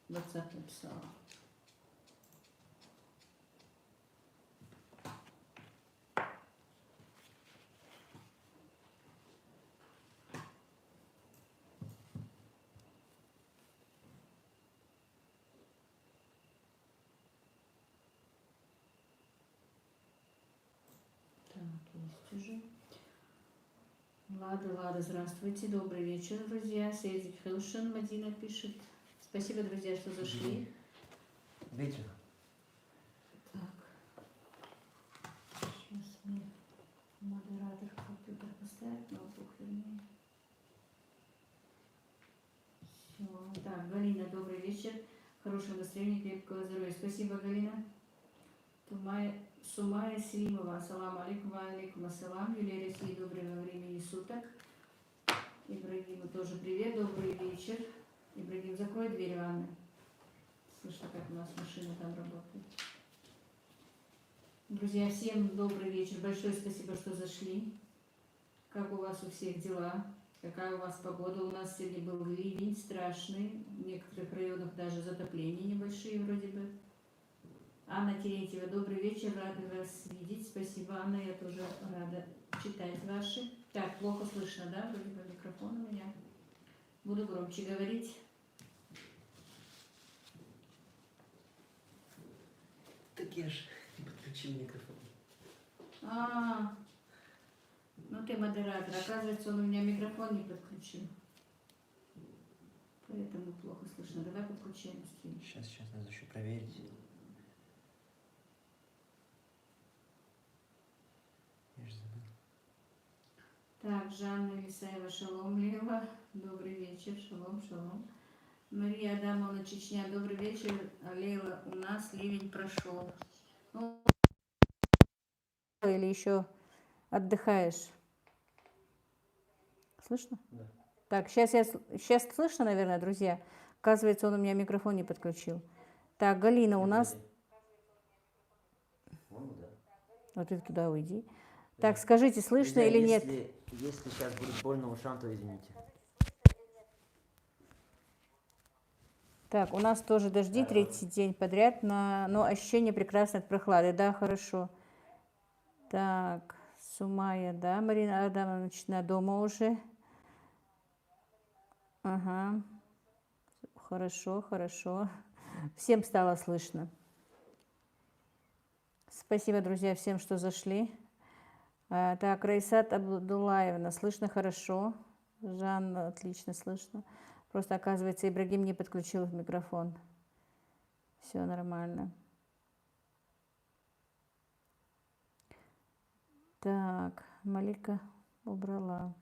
WhatsApp написала. Так, есть уже. Лада, здравствуйте, добрый вечер, друзья. Сейзик Хилшин, Мадина пишет. Спасибо, друзья, что зашли. Вечер. Так, сейчас мне модератор компьютер поставить, ноутбук вернее. Все. Так, Галина, добрый вечер. Хорошего настроения, крепкого здоровья. Спасибо, Галина. Сумая Слимова. Ассаламу алейкум, ва алейкум ассалам. Юлия России, доброго времени суток. Ибрагиму тоже привет, добрый вечер. Ибрагим, закрой дверь ванны. Слышно, как у нас машина там работает. Друзья, всем добрый вечер. Большое спасибо, что зашли. Как у вас у всех дела? Какая у вас погода? У нас сегодня был ливень страшный. В некоторых районах даже затопления небольшие вроде бы. Анна Терентьева, добрый вечер. Рада вас видеть. Спасибо, Анна. Я тоже рада читать ваши. Так, плохо слышно, да? Вроде бы микрофон у меня. Буду громче говорить. Так я ж не подключил микрофон. Ну ты модератор. Оказывается, он у меня микрофон не подключил. Поэтому плохо слышно. Давай подключаем стрим. Сейчас надо еще проверить. Я же забыл. Так, Жанна Лисаева, шалом, Лила. Добрый вечер, шалом, шалом. Мария Адамовна, Чечня, добрый вечер. Лейла, у нас ливень прошел. Ну, или еще отдыхаешь? Слышно? Да. Так, сейчас слышно, наверное, друзья. Оказывается, он у меня микрофон не подключил. Так, Галина, у нас... Да. Вот ты туда уйди. Так, скажите, слышно или нет? Если сейчас будет больно ушам, то извините. Так, у нас тоже дожди третий день подряд, но ощущение прекрасное от прохлады. Да, хорошо. Так, Сумая, да, Марина Адамовна, начина дома уже. Ага, хорошо, хорошо. Всем стало слышно. Спасибо, друзья, всем, что зашли. Так, Раисат Абдулаевна, слышно хорошо. Жанна, отлично слышно. Просто, оказывается, Ибрагим не подключил микрофон. Все нормально. Так, Малика убрала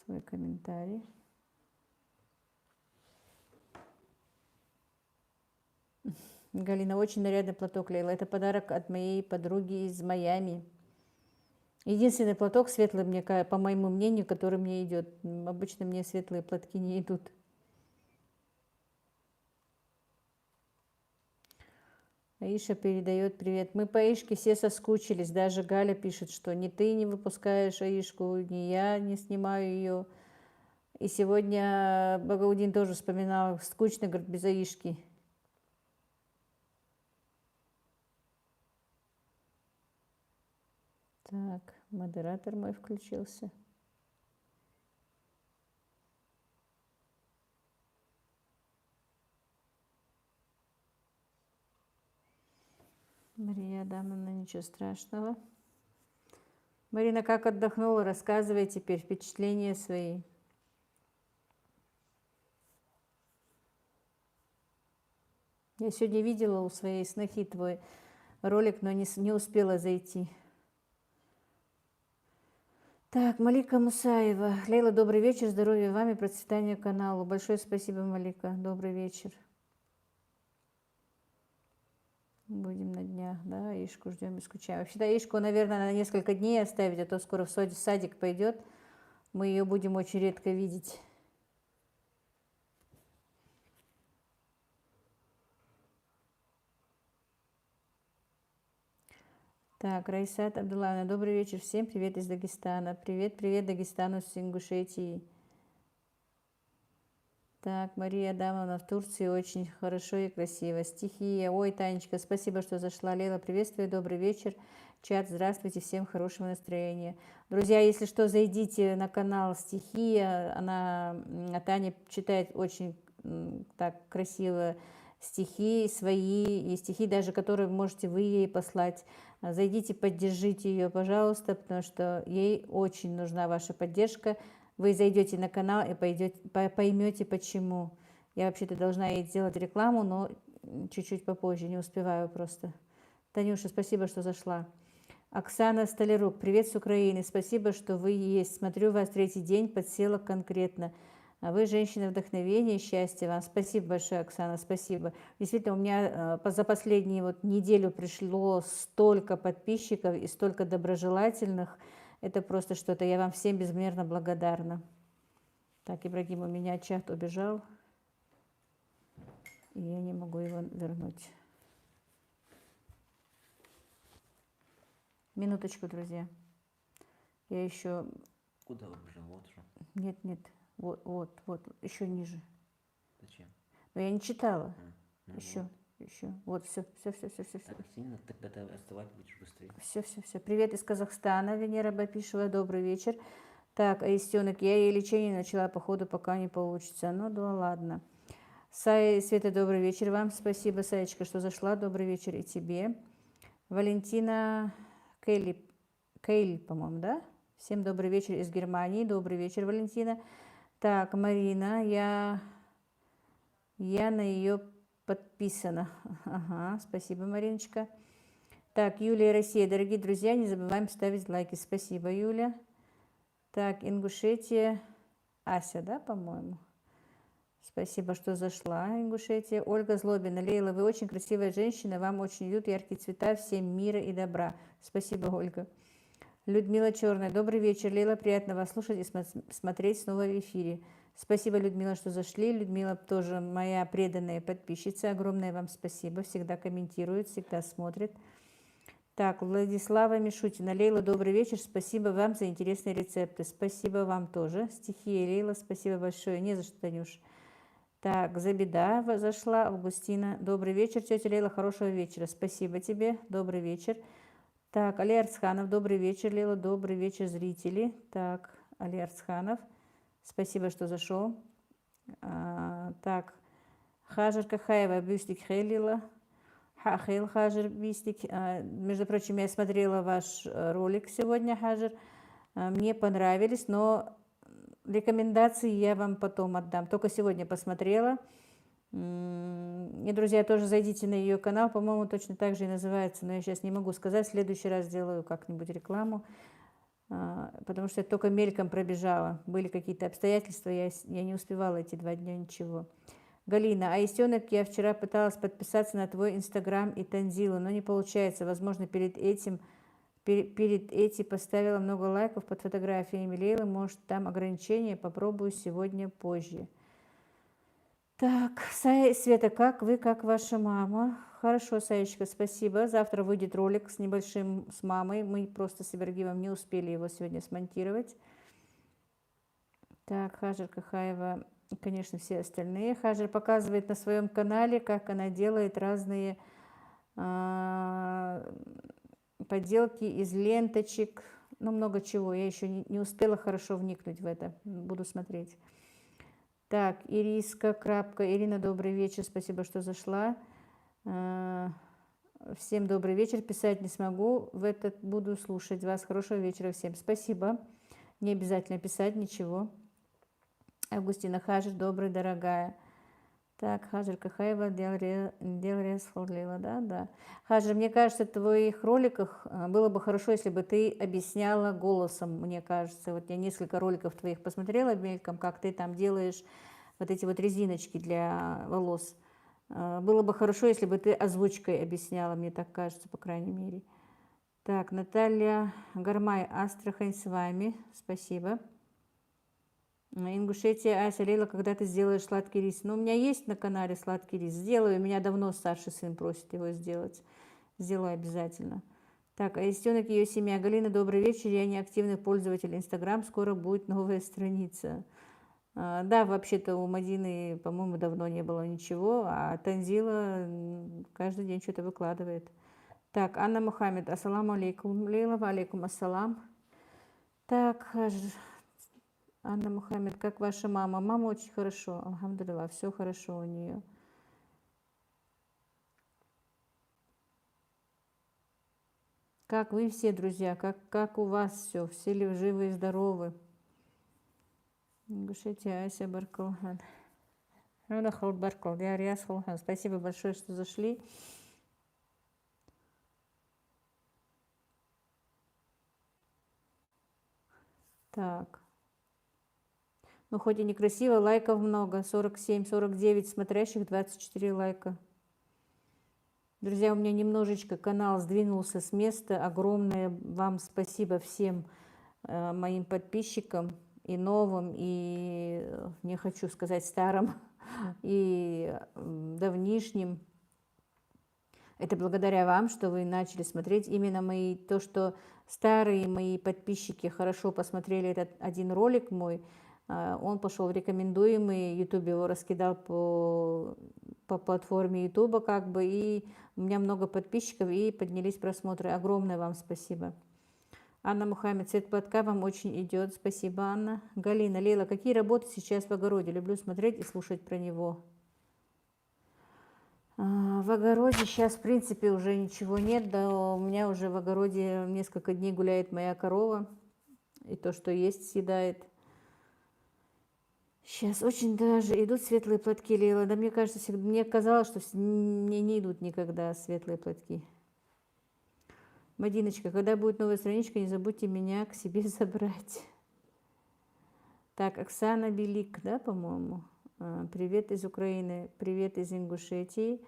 свой комментарий. Галина, очень нарядный платок, Лейла. Это подарок от моей подруги из Майами. Единственный платок светлый, мне, по моему мнению, который мне идет. Обычно мне светлые платки не идут. Аиша передает привет. Мы по Аишке все соскучились. Даже Галя пишет, что ни ты не выпускаешь Аишку, ни я не снимаю ее. И сегодня Багаудин тоже вспоминал. Скучно, говорит, без Аишки. Так, модератор мой включился. Мария Адамовна, ничего страшного. Марина, как отдохнула? Рассказывай теперь впечатления свои. Я сегодня видела у своей снохи твой ролик, но не успела зайти. Так, Малика Мусаева. Лейла, добрый вечер, здоровья вам и процветания каналу. Большое спасибо, Малика. Добрый вечер. Будем на днях, да, Аишку ждем и скучаем. Вообще-то Аишку, наверное, на несколько дней оставить, а то скоро в садик пойдет. Мы ее будем очень редко видеть. Так, Раисат Абдуллаевна, добрый вечер всем. Привет из Дагестана. Привет, Дагестану с Ингушетии. Так, Мария Адамовна в Турции очень хорошо и красиво. Стихия. Ой, Танечка, спасибо, что зашла. Лейла, приветствую, добрый вечер. Чат, здравствуйте, всем хорошего настроения. Друзья, если что, зайдите на канал Стихия. Таня читает очень так красиво стихи свои, и стихи даже, которые можете вы ей послать. Зайдите, поддержите ее, пожалуйста, потому что ей очень нужна ваша поддержка. Вы зайдете на канал и поймете почему. Я вообще-то должна ей сделать рекламу, но чуть-чуть попозже, не успеваю просто. Танюша, спасибо, что зашла. Оксана Столярук, привет с Украины. Спасибо, что вы есть. Смотрю вас третий день, подсела конкретно. А вы женщина вдохновения, счастья вам. Спасибо большое, Оксана, спасибо. Действительно, у меня за последнюю неделю пришло столько подписчиков и столько доброжелательных. Это просто что-то. Я вам всем безмерно благодарна. Так, Ибрагим, у меня чат убежал. И я не могу его вернуть. Минуточку, друзья. Я еще... Куда убежал? Вот же. Нет. Вот. Еще ниже. Зачем? Но я не читала. Ну еще. Вот, все. Так сильно, тогда ты отставать будешь быстрее. Все. Привет из Казахстана, Венера Бапишева, добрый вечер. Так, Аистенок, я ей лечение начала, походу, пока не получится. Ну да, ладно. Света, добрый вечер вам. Спасибо, Саечка, что зашла. Добрый вечер и тебе. Валентина Кейли, по-моему, да? Всем добрый вечер из Германии. Добрый вечер, Валентина. Так, Марина, я на ее подписана. Ага, спасибо, Мариночка. Так, Юлия, Россия. Дорогие друзья, не забываем ставить лайки. Спасибо, Юля. Так, Ингушетия. Ася, да, по-моему? Спасибо, что зашла, Ингушетия. Ольга Злобина. Лейла, вы очень красивая женщина. Вам очень идут яркие цвета. Всем мира и добра. Спасибо, Ольга. Людмила Черная. Добрый вечер, Лейла. Приятно вас слушать и смотреть снова в эфире. Спасибо, Людмила, что зашли. Людмила тоже моя преданная подписчица. Огромное вам спасибо. Всегда комментирует, всегда смотрит. Так, Владислава Мишутина. Лейла, добрый вечер. Спасибо вам за интересные рецепты. Спасибо вам тоже. Стихия Лейла, спасибо большое. Не за что, Танюш. Так, Забеда зашла. Августина. Добрый вечер, тетя Лейла. Хорошего вечера. Спасибо тебе. Добрый вечер. Так, Али Арцханов. Добрый вечер, Лейла. Добрый вечер, зрители. Так, Али Арцханов. Спасибо, что зашел. Так, Хажер Кахаева. Бюстик Хейлила. Хахел Хажер Бистик. Между прочим, я смотрела ваш ролик сегодня, Хажер. Мне понравились, но рекомендации я вам потом отдам. Только сегодня посмотрела. И, друзья, тоже зайдите на ее канал. По-моему, точно так же и называется, но я сейчас не могу сказать. В следующий раз сделаю как-нибудь рекламу, потому что я только мельком пробежала. Были какие-то обстоятельства, я не успевала эти 2 дня ничего. Галина, Аистенок, я вчера пыталась подписаться на твой Инстаграм и Танзилу, но не получается. Возможно, перед этим поставила много лайков под фотографиями Лейлы. Может, там ограничения. Попробую сегодня позже. Так, Света, как вы, как ваша мама? Хорошо, Саечка, спасибо. Завтра выйдет ролик с мамой. Мы просто с Ибрагимом не успели его сегодня смонтировать. Так, Хажер Кахаева, и, конечно, все остальные. Хажер показывает на своем канале, как она делает разные поделки из ленточек, ну, много чего. Я еще не успела хорошо вникнуть в это. Буду смотреть. Так, Ириска Крапка. Ирина, добрый вечер. Спасибо, что зашла. Всем добрый вечер. Писать не смогу. В этот буду слушать вас. Хорошего вечера всем. Спасибо. Не обязательно писать, ничего. Августина Хажер, добрый, дорогая. Так, Хажер Кахаева, Делрес Хорлила, да. Хажер, мне кажется, в твоих роликах было бы хорошо, если бы ты объясняла голосом, мне кажется. Вот я несколько роликов твоих посмотрела мельком, как ты там делаешь вот эти вот резиночки для волос. Было бы хорошо, если бы ты озвучкой объясняла, мне так кажется, по крайней мере. Так, Наталья Гармай, Астрахань с вами, спасибо. Ингушетия, Ася, Лейла, когда ты сделаешь сладкий рис? Ну, у меня есть на канале сладкий рис. Сделаю, меня давно старший сын просит его сделать. Сделаю обязательно. Так, Аистенок, ее семья. Галина, добрый вечер. Я не активный пользователь Инстаграм. Скоро будет новая страница. Да, вообще-то у Мадины, по-моему, давно не было ничего, а Танзила каждый день что-то выкладывает. Так, Анна Мухаммед, ассаламу алейкум. Лейла, ва алейкум ассалам. Так, Анна Мухаммед, как ваша мама? Мама очень хорошо, алхамдулилла, все хорошо у нее. Как вы все, друзья, как у вас все ли живы и здоровы? Гушите, Ася Баркалхан. Баркал, я Риас Халхан. Спасибо большое, что зашли. Так. Ну, хоть и некрасиво, лайков много. 47, 49 смотрящих, 24 лайка. Друзья, у меня немножечко канал сдвинулся с места. Огромное вам спасибо всем моим подписчикам и новым, и не хочу сказать старым, и давнишним. Это благодаря вам, что вы начали смотреть именно мои, то, что старые мои подписчики хорошо посмотрели этот один ролик мой, он пошел в рекомендуемые, YouTube его раскидал по платформе YouTube как бы, и у меня много подписчиков, и поднялись просмотры. Огромное вам спасибо. Анна Мухаммед, цвет платка вам очень идет. Спасибо, Анна. Галина, Лейла, какие работы сейчас в огороде? Люблю смотреть и слушать про него. В огороде сейчас, в принципе, уже ничего нет. Да, у меня уже в огороде несколько дней гуляет моя корова. И то, что есть, съедает. Сейчас очень даже идут светлые платки, Лейла. Да мне кажется, мне казалось, что мне не идут никогда светлые платки. Мадиночка, когда будет новая страничка, не забудьте меня к себе забрать. Так, Оксана Белик, да, по-моему? Привет из Украины, привет из Ингушетии.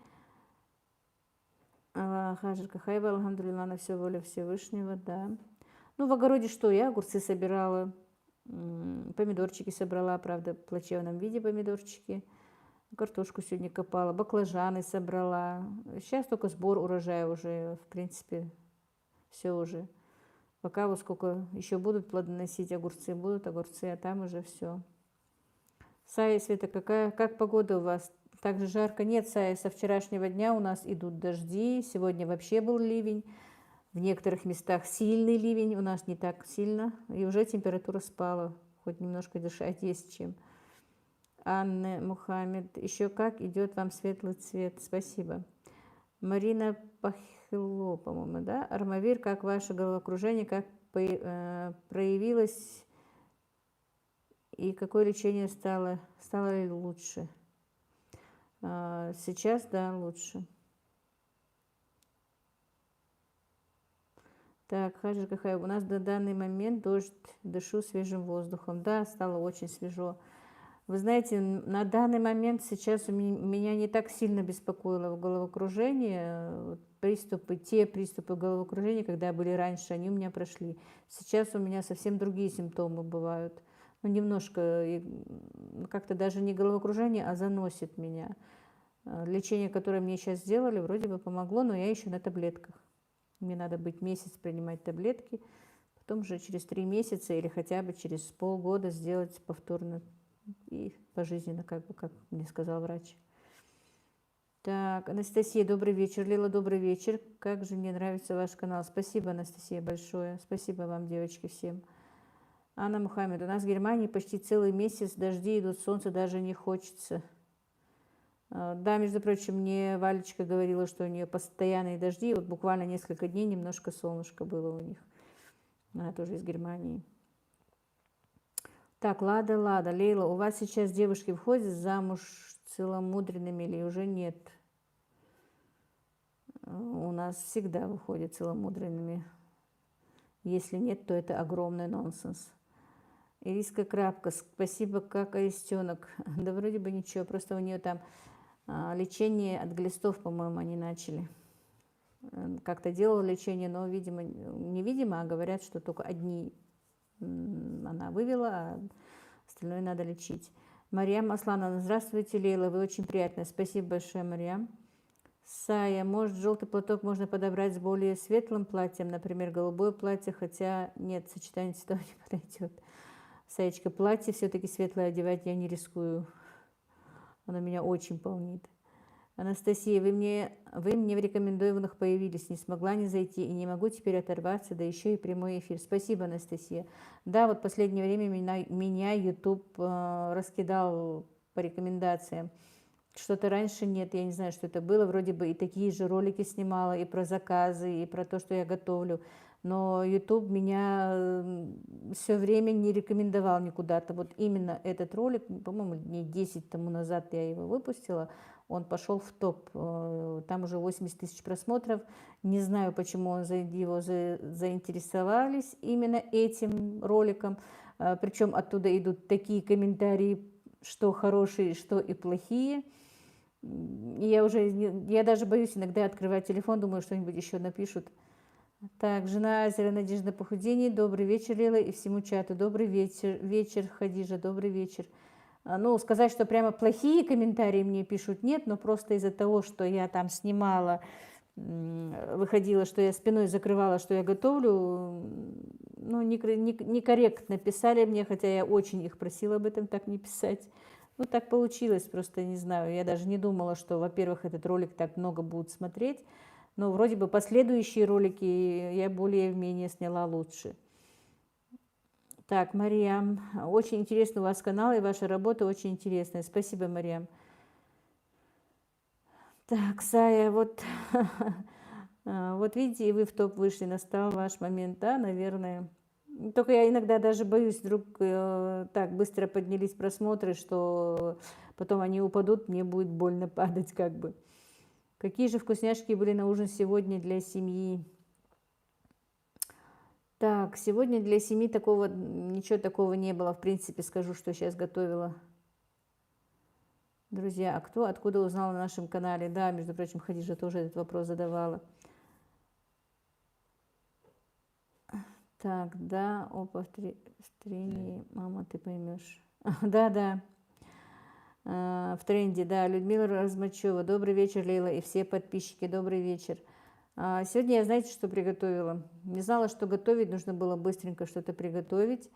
Хажир Кахаева, алхамдулилла, на все воля Всевышнего, да. Ну, в огороде что? Я огурцы собирала, помидорчики собрала, правда, в плачевном виде помидорчики. Картошку сегодня копала, баклажаны собрала. Сейчас только сбор урожая уже, в принципе, все уже. Пока вот сколько еще будут плодоносить огурцы, будут огурцы, а там уже все. Сая, Света, как погода у вас? Так же жарко? Нет, Сая, со вчерашнего дня у нас идут дожди. Сегодня вообще был ливень. В некоторых местах сильный ливень, у нас не так сильно. И уже температура спала. Хоть немножко дышать есть чем. Анна Мухаммед, еще как идет вам светлый цвет? Спасибо. Марина Пахило, по-моему, да? Армавир, как ваше головокружение, как проявилось и какое лечение стало ли лучше? Сейчас, да, лучше. Так, Хаджир Кахаев, у нас на данный момент дождь, дышу свежим воздухом. Да, стало очень свежо. Вы знаете, на данный момент сейчас меня не так сильно беспокоило головокружение. Те приступы головокружения, когда были раньше, они у меня прошли. Сейчас у меня совсем другие симптомы бывают. Ну, немножко, как-то даже не головокружение, а заносит меня. Лечение, которое мне сейчас сделали, вроде бы помогло, но я еще на таблетках. Мне надо быть месяц принимать таблетки, потом уже через 3 месяца или хотя бы через полгода сделать повторно и пожизненно, как мне сказал врач. Так, Анастасия, добрый вечер. Лила, добрый вечер. Как же мне нравится ваш канал. Спасибо, Анастасия, большое. Спасибо вам, девочки, всем. Анна Мухаммед, у нас в Германии почти целый месяц дожди идут, солнце даже не хочется. Да, между прочим, мне Валечка говорила, что у нее постоянные дожди. Вот буквально несколько дней немножко солнышко было у них. Она тоже из Германии. Так, Лада, Лейла, у вас сейчас девушки входят замуж целомудренными или уже нет? У нас всегда выходят целомудренными. Если нет, то это огромный нонсенс. Ириска Крапка, спасибо, как арестенок. Да вроде бы ничего, просто у нее там лечение от глистов, по-моему, они начали. Как-то делала лечение, но, видимо, невидимо, а говорят, что только одни она вывела, а остальное надо лечить. Марьям Аслановна, здравствуйте, Лейла, вы очень приятная. Спасибо большое, Марьям. Сая, может, желтый платок можно подобрать с более светлым платьем, например, голубое платье, хотя нет, сочетание цветов не подойдет. Саечка, платье все-таки светлое одевать я не рискую. Оно меня очень полнит. Анастасия, вы мне в рекомендованных появились. Не смогла не зайти и не могу теперь оторваться, да еще и прямой эфир. Спасибо, Анастасия. Да, вот в последнее время меня YouTube раскидал по рекомендациям. Что-то раньше нет, я не знаю, что это было. Вроде бы и такие же ролики снимала, и про заказы, и про то, что я готовлю. Но YouTube меня все время не рекомендовал никуда-то. Вот именно этот ролик, по-моему, дней 10 тому назад я его выпустила, он пошел в топ. Там уже 80 тысяч просмотров. Не знаю, почему его заинтересовались именно этим роликом. Причем оттуда идут такие комментарии, что хорошие, что и плохие. Я даже боюсь иногда открывать телефон, думаю, что-нибудь еще напишут. Так, жена Азера, Надежда на похудение. Добрый вечер, Лила, и всему чату. Добрый вечер, Хадижа, добрый вечер. Ну, сказать, что прямо плохие комментарии мне пишут, нет, но просто из-за того, что я там снимала, выходила, что я спиной закрывала, что я готовлю, ну, некорректно писали мне, хотя я очень их просила об этом так не писать. Ну, так получилось, просто не знаю. Я даже не думала, что, во-первых, этот ролик так много будут смотреть, но вроде бы последующие ролики я более-менее сняла лучше. Так, Мариам, очень интересный у вас канал, и ваша работа очень интересная. Спасибо, Мариам. Так, Сая, вот, вот видите, и вы в топ вышли, настал ваш момент, да, наверное. Только я иногда даже боюсь, вдруг так быстро поднялись просмотры, что потом они упадут, мне будет больно падать как бы. Какие же вкусняшки были на ужин сегодня для семьи? Так, сегодня для семьи ничего такого не было, в принципе, скажу, что сейчас готовила. Друзья, а кто откуда узнал на нашем канале? Да, между прочим, Хадижа тоже этот вопрос задавала. Так, да, о повторении, мама, ты поймешь. Да. В тренде, да, Людмила Размачева. Добрый вечер, Лейла, и все подписчики, добрый вечер. Сегодня я, знаете, что приготовила? Не знала, что готовить, нужно было быстренько что-то приготовить.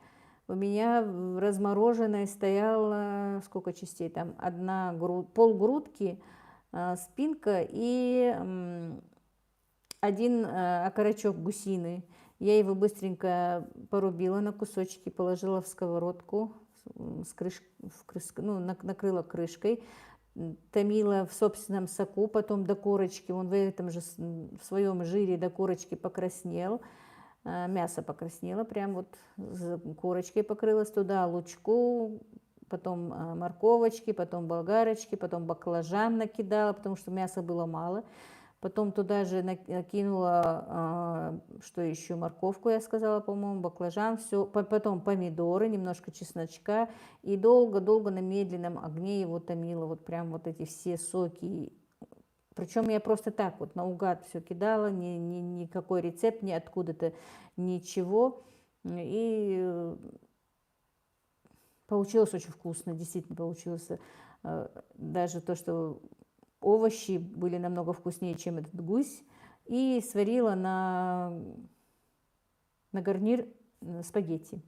У меня в размороженной стояло, сколько частей там, полгрудки, спинка и один окорочок гусиный. Я его быстренько порубила на кусочки, положила в сковородку, накрыла крышкой, томила в собственном соку, потом до корочки, он в этом же, в своем жире до корочки покраснел, мясо покраснело, прям вот корочкой покрылась, туда лучку, потом морковочки, потом болгарочки, потом баклажан накидала, потому что мяса было мало. Потом туда же накинула, что еще, морковку, я сказала, по-моему, баклажан, все. Потом помидоры, немножко чесночка. И долго-долго на медленном огне его томила. Вот прям вот эти все соки. Причем я просто так вот наугад все кидала, никакой рецепт, ни откуда-то ничего. И получилось очень вкусно, действительно получилось. Даже то, что овощи были намного вкуснее, чем этот гусь. И сварила на гарнир спагетти.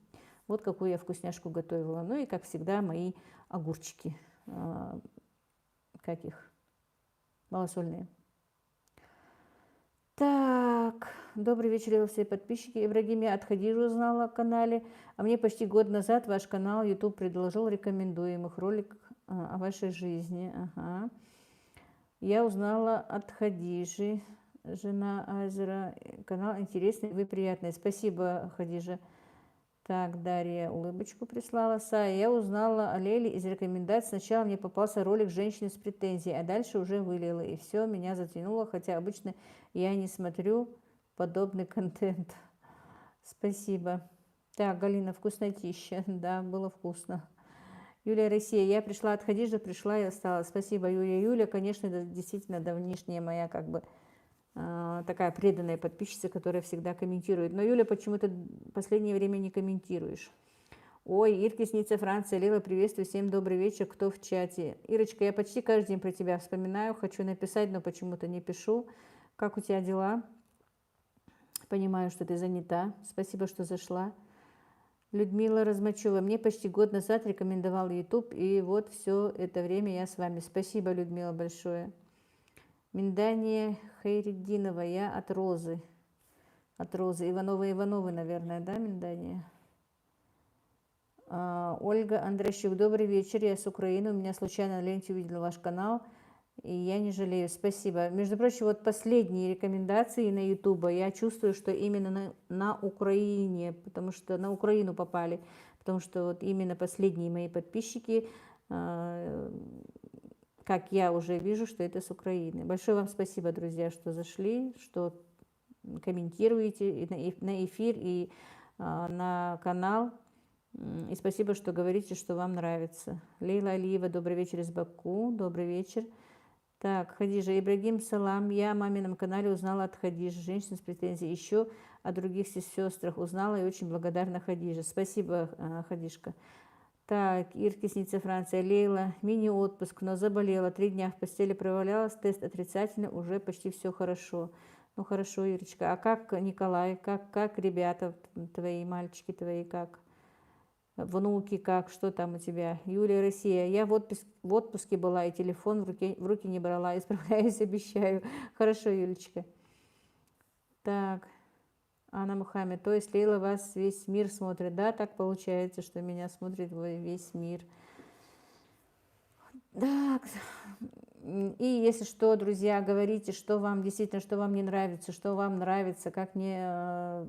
Вот какую я вкусняшку готовила. Ну и, как всегда, мои огурчики. Как их? Малосольные. Так, добрый вечер, все подписчики. Ибрагим, я от Хадижи узнала о канале. А мне почти год назад ваш канал YouTube предложил рекомендуемых ролик о вашей жизни. Ага. Я узнала от Хадижи, жена Азера. Канал интересный, вы приятный. Спасибо, Хадижа. Так, Дарья улыбочку прислала. Сая, я узнала о Лейле из рекомендаций. Сначала мне попался ролик женщины с претензией, а дальше уже вылила. И все, меня затянуло, хотя обычно я не смотрю подобный контент. Спасибо. Так, Галина, вкуснотища. Да, было вкусно. Юлия, Россия, я пришла от Хадижи, пришла и осталась. Спасибо, Юлия. Юля, конечно, это действительно давнишняя моя как бы такая преданная подписчица, которая всегда комментирует. Но, Юля, почему-то в последнее время не комментируешь. Ой, Ирки снится Франция. Лила, приветствую, всем добрый вечер, кто в чате. Ирочка, я почти каждый день про тебя вспоминаю, хочу написать, но почему-то не пишу. Как у тебя дела? Понимаю, что ты занята. Спасибо, что зашла. Людмила Размачева. Мне почти год назад рекомендовал YouTube, и вот все это время я с вами. Спасибо, Людмила, большое. Миндания Хайреддинова. Я от Розы. От Розы. Ивановы, наверное, да, Миндания? Ольга Андрещук. Добрый вечер. Я с Украины. У меня случайно на ленте увидела ваш канал. И я не жалею. Спасибо. Между прочим, вот последние рекомендации на YouTube я чувствую, что именно на Украине, потому что на Украину попали. Потому что вот именно последние мои подписчики, как я уже вижу, что это с Украины. Большое вам спасибо, друзья, что зашли, что комментируете и на эфир, и на канал. И спасибо, что говорите, что вам нравится. Лейла Алиева, добрый вечер из Баку. Добрый вечер. Так, Хадижа Ибрагим, салам. Я о мамином канале узнала от Хадижи, женщины с претензией. Еще о других сестрах узнала и очень благодарна Хадиже. Спасибо, Хадишка. Так, Ирки, снится Франция. Лейла, мини-отпуск, но заболела. 3 дня в постели провалялась, тест отрицательный, уже почти все хорошо. Ну хорошо, Ирочка. А как Николай, как ребята твои, мальчики твои, как? Внуки, как, что там у тебя? Юлия, Россия. Я в отпуске была и телефон в руки не брала. Исправляюсь, обещаю. Хорошо, Юлечка. Так, Анна Мухаммед. То есть, Лейла, вас весь мир смотрит. Да, так получается, что меня смотрит весь мир. Так, и если что, друзья, говорите, что вам действительно, что вам не нравится, что вам нравится, как мне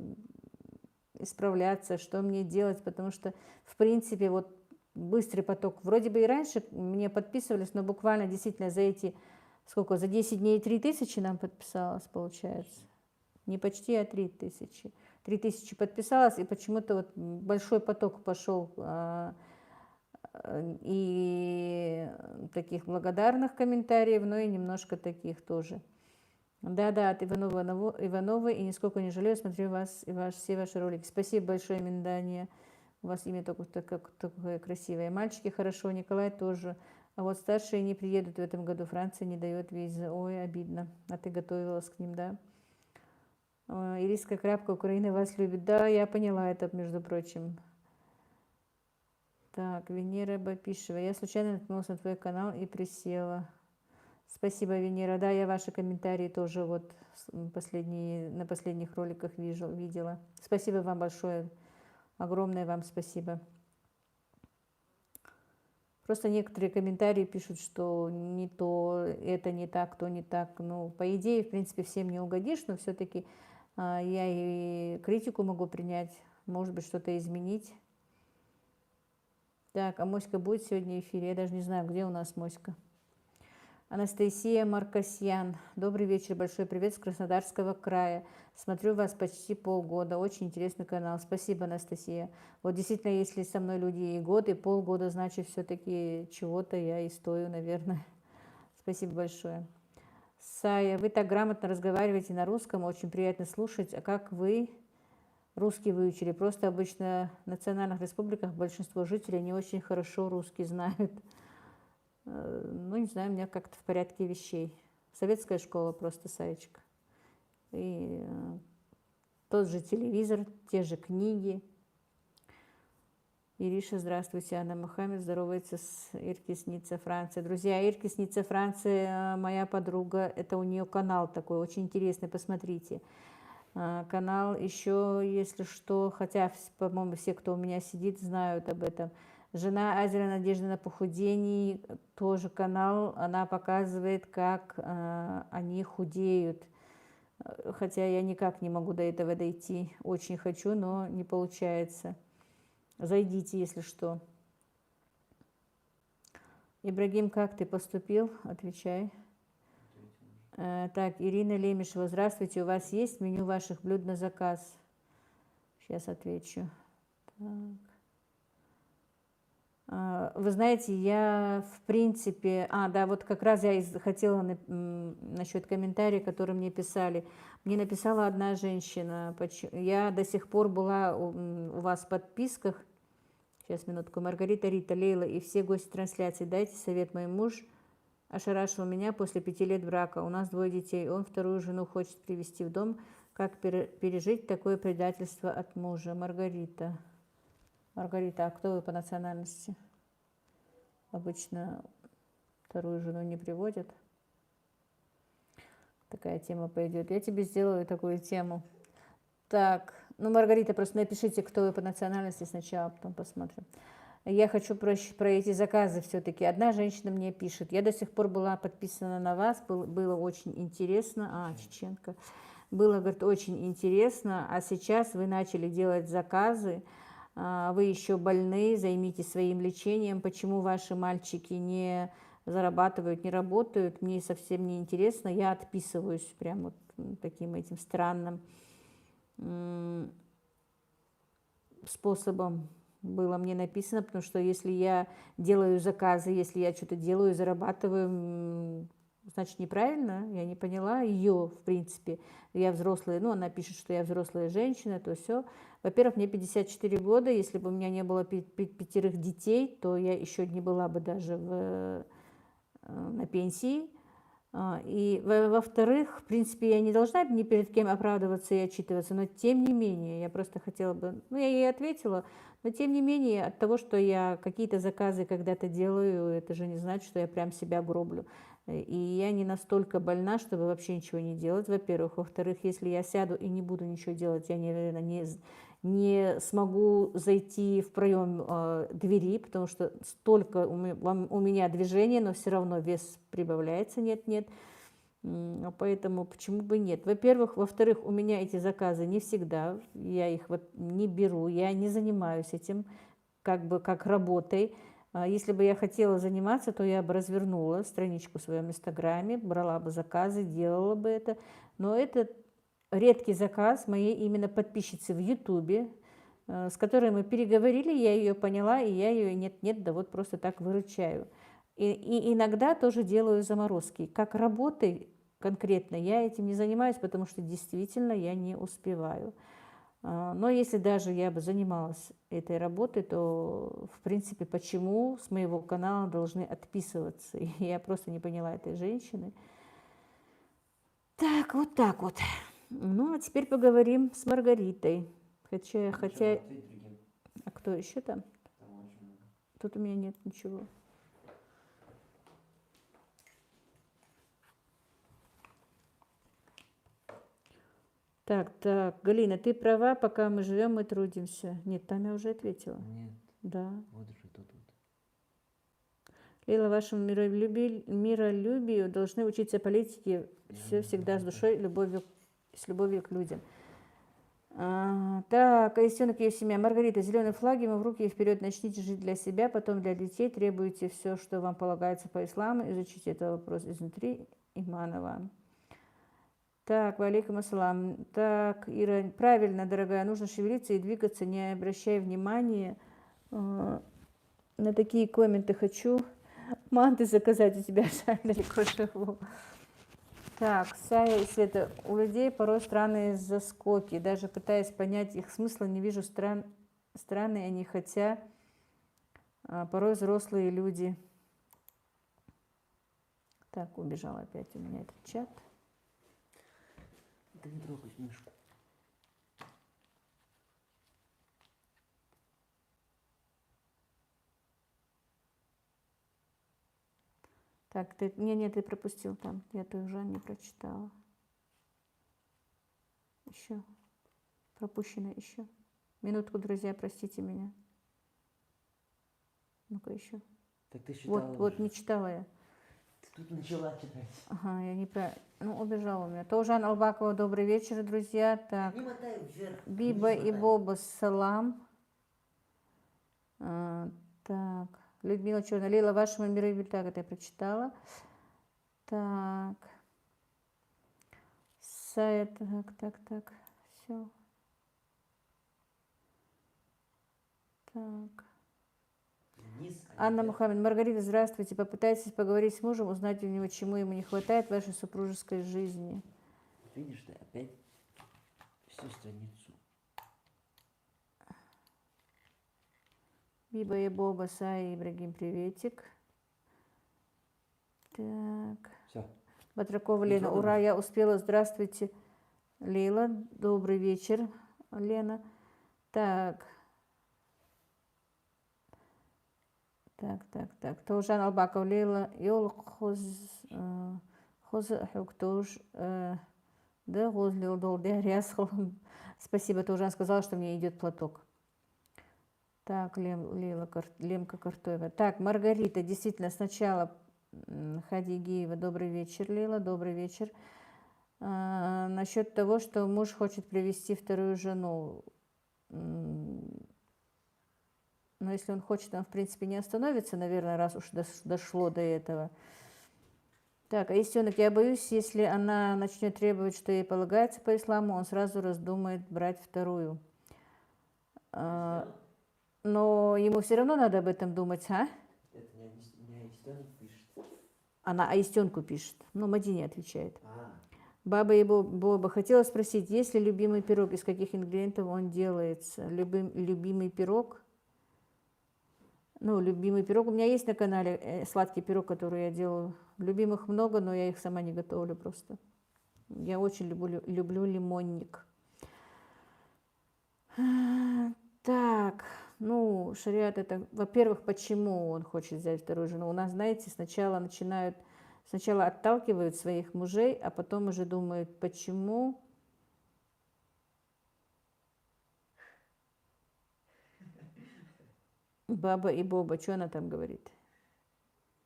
исправляться, что мне делать, потому что, в принципе, вот быстрый поток. Вроде бы и раньше мне подписывались, но буквально действительно за эти, сколько, за 10 дней 3000 нам подписалось, получается. Не почти, а 3000. 3000 подписалось, и почему-то вот большой поток пошел и таких благодарных комментариев, но и немножко таких тоже. Да, от Ивановой, и нисколько не жалею, смотрю вас и все ваши ролики. Спасибо большое, Миндания. У вас имя такое красивое. Мальчики хорошо, Николай тоже. А вот старшие не приедут в этом году. Франция не дает визы. Ой, обидно. А ты готовилась к ним, да? Ириска Крапка, Украина вас любит. Да, я поняла это, между прочим. Так, Венера Бапишева. Я случайно наткнулась на твой канал и присела. Спасибо, Венера. Да, я ваши комментарии тоже вот на последних роликах видела. Спасибо вам большое. Огромное вам спасибо. Просто некоторые комментарии пишут, что не то, это не так, то не так. Ну, по идее, в принципе, всем не угодишь, но все-таки я и критику могу принять, может быть, что-то изменить. Так, а Моська будет сегодня в эфире? Я даже не знаю, где у нас Моська. Анастасия Маркосьян. Добрый вечер, большой привет с Краснодарского края. Смотрю вас почти полгода. Очень интересный канал. Спасибо, Анастасия. Вот действительно, если со мной люди и год, и полгода, значит, все-таки чего-то я и стою, наверное. Спасибо большое. Сая, вы так грамотно разговариваете на русском, очень приятно слушать. А как вы русский выучили? Просто обычно в национальных республиках большинство жителей не очень хорошо русский знают. Ну, не знаю, у меня как-то в порядке вещей. Советская школа просто, Саечка. И тот же телевизор, те же книги. Ириша, здравствуйте. Анна Мухаммед здоровается с Ирки снится Франция. Друзья, Ирки снится Франция, моя подруга. Это у нее канал такой, очень интересный, посмотрите. Канал еще, если что, хотя, по-моему, все, кто у меня сидит, знают об этом. Жена Азера Надежды на похудении, тоже канал, она показывает, как они худеют. Хотя я никак не могу до этого дойти. Очень хочу, но не получается. Зайдите, если что. Ибрагим, как ты поступил? Отвечай. Так, Ирина Лемешева, здравствуйте. У вас есть меню ваших блюд на заказ? Сейчас отвечу. Так. Вы знаете, я в принципе... да, вот как раз я хотела насчет комментариев, которые мне писали. Мне написала одна женщина. Я до сих пор была у вас в подписках. Сейчас, минутку. Маргарита, Рита, Лейла и все гости трансляции. Дайте совет. Мой муж ошарашил меня после 5 лет брака. У нас 2 детей. Он вторую жену хочет привести в дом. Как пережить такое предательство от мужа? Маргарита. Маргарита, а кто вы по национальности? Обычно вторую жену не приводят. Такая тема пойдет. Я тебе сделаю такую тему. Так, ну, Маргарита, просто напишите, кто вы по национальности сначала, потом посмотрим. Я хочу про эти заказы все-таки. Одна женщина мне пишет. Я до сих пор была подписана на вас, было очень интересно. Чеченка. Было, говорит, очень интересно, а сейчас вы начали делать заказы, вы еще больны, займитесь своим лечением. Почему ваши мальчики не зарабатывают, не работают, мне совсем не интересно. Я отписываюсь прям вот таким этим странным способом. Было мне написано, потому что если я делаю заказы, если я что-то делаю, зарабатываю, значит, неправильно, я не поняла ее, в принципе. Я взрослая, ну, она пишет, что я взрослая женщина, то все. Во-первых, мне 54 года, если бы у меня не было 5 детей, то я еще не была бы даже на пенсии. И, во-вторых, в принципе, я не должна ни перед кем оправдываться и отчитываться, но тем не менее, я просто хотела бы, ну, я ей ответила, но тем не менее, от того, что я какие-то заказы когда-то делаю, это же не значит, что я прям себя гроблю. И я не настолько больна, чтобы вообще ничего не делать, во-первых. Во-вторых, если я сяду и не буду ничего делать, я, наверное, не смогу зайти в проем двери, потому что столько у меня движения, но все равно вес прибавляется, нет. Поэтому почему бы нет? Во-первых. Во-вторых, у меня эти заказы не всегда, я их вот не беру, я не занимаюсь этим как бы как работой. Если бы я хотела заниматься, то я бы развернула страничку в своем инстаграме, брала бы заказы, делала бы это. Но это редкий заказ моей именно подписчицы в Ютубе, с которой мы переговорили, я ее поняла, и я ее нет-нет, да вот просто так выручаю. И иногда тоже делаю заморозки. Как работой конкретно я этим не занимаюсь, потому что действительно я не успеваю. Но если даже я бы занималась этой работой, то, в принципе, почему с моего канала должны отписываться? Я просто не поняла этой женщины. Так, вот так вот. Ну, а теперь поговорим с Маргаритой. Хотя... А кто еще там? Тут у меня нет ничего. Так, Галина, ты права, пока мы живем, мы трудимся. Нет, там я уже ответила. Нет. Да. Вот же тут. Лейла, вашему миролюбию должны учиться политики все всегда с душой, с любовью к людям. Так, Аисенок и ее семья. Маргарита, зеленые флаги, мы в руки и вперед, начните жить для себя, потом для детей, требуйте все, что вам полагается по исламу, изучите этот вопрос изнутри. Иманова. Так, валейкум ассалам. Так, Ира, правильно, дорогая, нужно шевелиться и двигаться, не обращая внимания на такие комменты. Хочу манты заказать у тебя, жаль, далеко живу. Так, Сая и Света, у людей порой странные заскоки, даже пытаясь понять их смысл, не вижу странные они, хотя порой взрослые люди. Так, убежал опять у меня этот чат. Да не трогай мышку. Так, нет, ты пропустил там. Я ты уже не прочитала. Еще. Пропущено еще. Минутку, друзья, простите меня. Ну-ка еще. Так ты читала Вот не читала я. Ты тут начала читать. Ага, я не про... Ну, убежала у меня. Тоже Албакова, добрый вечер, друзья. Так. Не мотай вверх. Биба и Боба, салам. Так. Людмила Черная. Лейла, вашему миру. Так, это я прочитала. Так. Сайт. Так. Все. Так. Анна Мухаммед. Маргарита, здравствуйте. Попытайтесь поговорить с мужем, узнать у него, чему ему не хватает в вашей супружеской жизни. Видишь, ты опять всю страницу. Биба и Боба, Сай, Ибрагим, приветик. Так. Все. Батракова Лена. Ура, я успела. Здравствуйте, Лейла. Добрый вечер, Лена. Так. Так. Таужан Албаков, Лейла, Йол Хоз Хуктуш, да, Гозлил Долде, Рясхл. Спасибо, Таужан сказала, что мне идет платок. Так, Лемка Картоева. Так, Маргарита, действительно, сначала Хадигиева, добрый вечер, Лила, добрый вечер. Насчет того, что муж хочет привести вторую жену. Но если он хочет, он, в принципе, не остановится, наверное, раз уж дошло до этого. Так, а истенок, я боюсь, если она начнет требовать, что ей полагается по исламу, он сразу раздумает брать вторую. Но ему все равно надо об этом думать, а? Это не Аистенок пишет. Она Аистенку пишет, но Мадине отвечает. Баба и Боба, хотела спросить, есть ли любимый пирог, из каких ингредиентов он делается? Любимый пирог? Ну, любимый пирог у меня есть на канале, сладкий пирог, который я делаю. Любимых много, но я их сама не готовлю просто. Я очень люблю лимонник. Так, ну, шариат это, во-первых, почему он хочет взять вторую жену? У нас, знаете, сначала отталкивают своих мужей, а потом уже думают, почему. Баба и Боба, что она там говорит?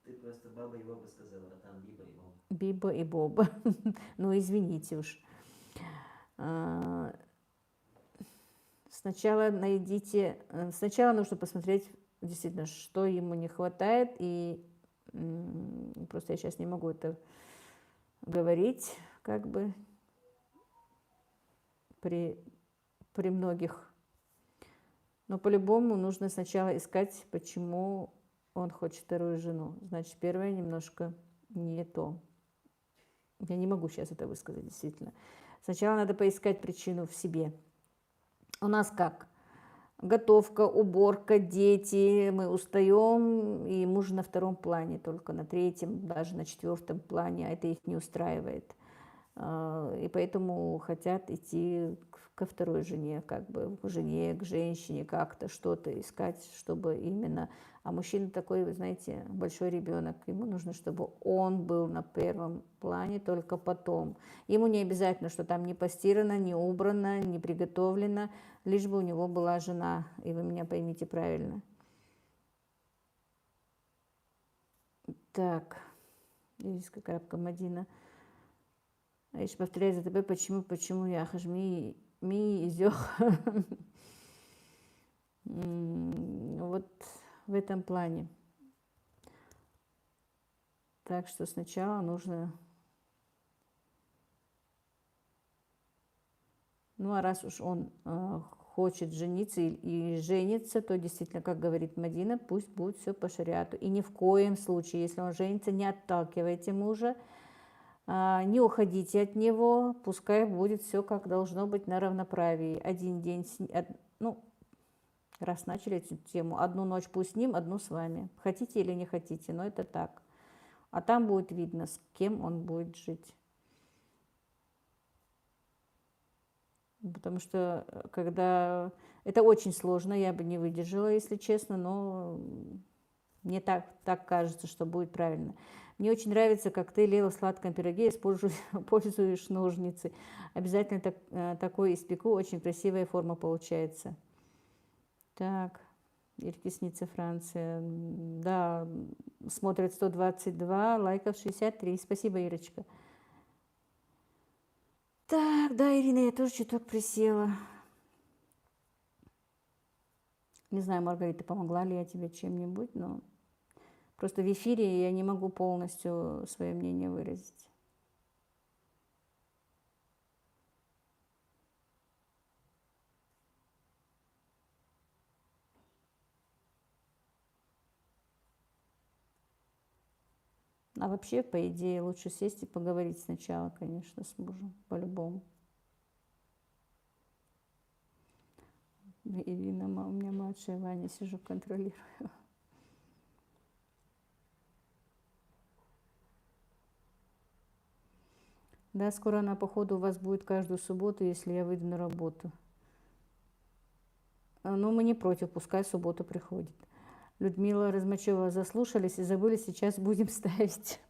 Ты просто Баба и Боба сказала, а там Биба и Боба. Биба и Боба. Ну, извините уж. Сначала нужно посмотреть, действительно, что ему не хватает, и просто я сейчас не могу это говорить, как бы, при многих. Но по-любому нужно сначала искать, почему он хочет вторую жену. Значит, первое немножко не то. Я не могу сейчас это высказать, действительно. Сначала надо поискать причину в себе. У нас как? Готовка, уборка, дети, мы устаем, и муж на втором плане, только на третьем, даже на четвертом плане, а это их не устраивает. И поэтому хотят идти ко второй жене, как бы к жене, к женщине, как-то что-то искать, чтобы именно... А мужчина такой, вы знаете, большой ребенок, ему нужно, чтобы он был на первом плане, только потом. Ему не обязательно, что там не постирано, не убрано, не приготовлено, лишь бы у него была жена, и вы меня поймите правильно. Так, здесь крапка Мадина. Аиша повторяет за тобой, почему я хажми изёх. Вот в этом плане. Так что сначала нужно... Ну, а раз уж он хочет жениться и женится, то действительно, как говорит Мадина, пусть будет все по шариату. И ни в коем случае, если он женится, не отталкивайте мужа, не уходите от него, пускай будет все как должно быть на равноправии. Один день, ну, раз начали эту тему, одну ночь пусть с ним, одну с вами. Хотите или не хотите, но это так. А там будет видно, с кем он будет жить. Потому что когда... Это очень сложно, я бы не выдержала, если честно, но мне так кажется, что будет правильно. Мне очень нравится, как ты, Лейла, в сладком пироге пользуешь ножницы. Обязательно такой испеку, очень красивая форма получается. Так, Иркисница, Франция. Да, смотрят 122, лайков 63. Спасибо, Ирочка. Так, да, Ирина, я тоже чуток присела. Не знаю, Маргарита, помогла ли я тебе чем-нибудь, но просто в эфире я не могу полностью свое мнение выразить. А вообще, по идее, лучше сесть и поговорить сначала, конечно, с мужем, по-любому. Ирина, у меня младшая Ваня, сижу, контролирую. Да, скоро она, походу, у вас будет каждую субботу, если я выйду на работу. Но мы не против, пускай суббота приходит. Людмила Размачева, заслушались и забыли, сейчас будем ставить.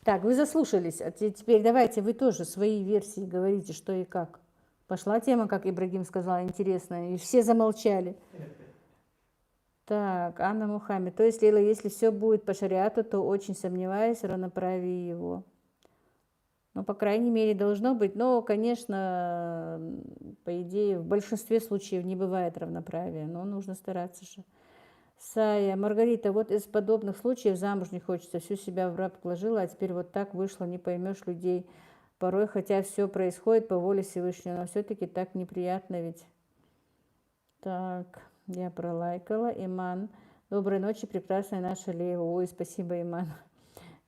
Так, вы заслушались, а теперь давайте вы тоже свои версии говорите, что и как. Пошла тема, как Ибрагим сказал, интересная, и все замолчали. Так, Анна Мухаммед. То есть, Лейла, если все будет по шариату, то очень сомневаюсь в равноправии его. Ну, по крайней мере, должно быть. Но, конечно, по идее, в большинстве случаев не бывает равноправия, но нужно стараться же. Сая, Маргарита, вот из подобных случаев замуж не хочется, всю себя в раб положила, а теперь вот так вышло, не поймешь людей. Порой, хотя все происходит по воле Всевышнего, но все-таки так неприятно ведь. Так, я пролайкала. Иман. Доброй ночи, прекрасная наша Лейла. Ой, спасибо, Иман.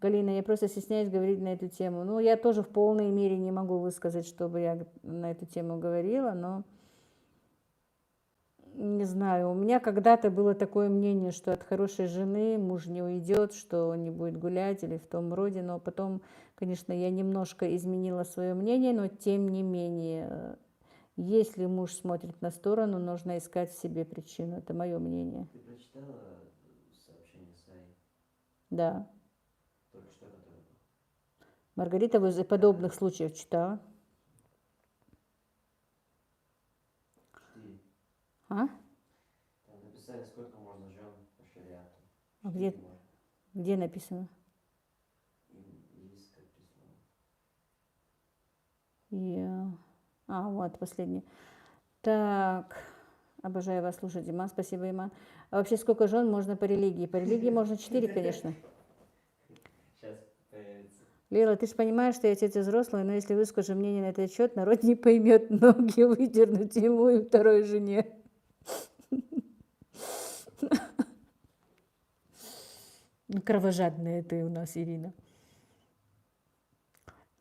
Галина, я просто стесняюсь говорить на эту тему. Ну, я тоже в полной мере не могу высказать, чтобы я на эту тему говорила, но не знаю. У меня когда-то было такое мнение, что от хорошей жены муж не уйдет, что он не будет гулять или в том роде, но потом, конечно, я немножко изменила свое мнение, но тем не менее, если муж смотрит на сторону, нужно искать в себе причину. Это мое мнение. Ты прочитала сообщение Саи? Да. Только что, которое было? Маргарита, вы из подобных случаев читала? 4. А? Там написали, сколько можно жен по шариату. А 4 можно. где написано? Есть как прислано. Вот, последний. Так, обожаю вас слушать, Диман, спасибо, Иман. А вообще сколько жен можно по религии? По религии можно 4, конечно. Сейчас появится. Лейла, ты же понимаешь, что я тетя взрослая, но если выскажу мнение на этот счет, народ не поймет, ноги выдернуть ему и второй жене. Кровожадная ты у нас, Ирина.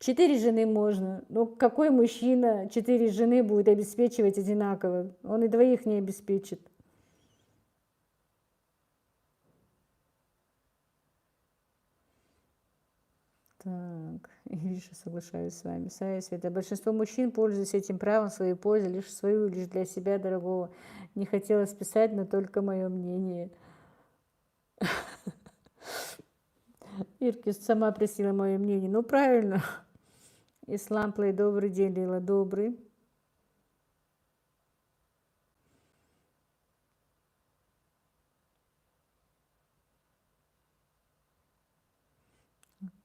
4 жены можно. Но какой мужчина 4 жены будет обеспечивать одинаково? Он и двоих не обеспечит. Так, Ириша, соглашаюсь с вами. Сая Света. Большинство мужчин пользуются этим правом в своей пользе, лишь свою, лишь для себя дорогого. Не хотела списать, но только мое мнение. Ирки сама просила мое мнение. Ну, правильно. Ислам Плей, добрый день, Лила, добрый.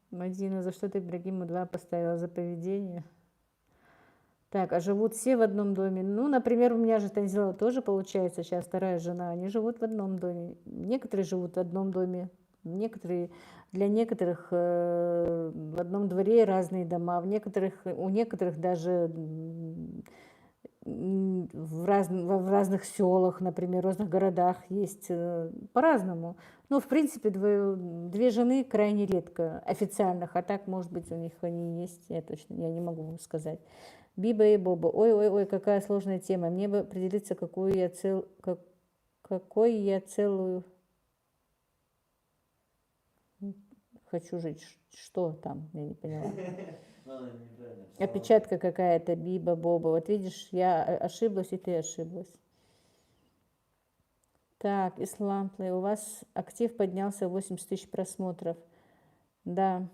Мадина, за что ты Ибрагиму 2 поставила? За поведение? Так, а живут все в одном доме? Ну, например, у меня же Танзила тоже, получается, сейчас вторая жена. Они живут в одном доме. Некоторые живут в одном доме. Для некоторых в одном дворе разные дома. У некоторых даже в разных селах, например, в разных городах есть по-разному. Но, в принципе, 2 жены крайне редко официальных, а так, может быть, у них они есть, я не могу вам сказать. Биба и Боба. Ой, какая сложная тема. Мне бы определиться, какой я целую хочу жить. Что там? Я не поняла. Опечатка какая-то, Биба, Боба. Вот видишь, я ошиблась, и ты ошиблась. Так, Ислам Плей, у вас актив поднялся 80 тысяч просмотров. Да.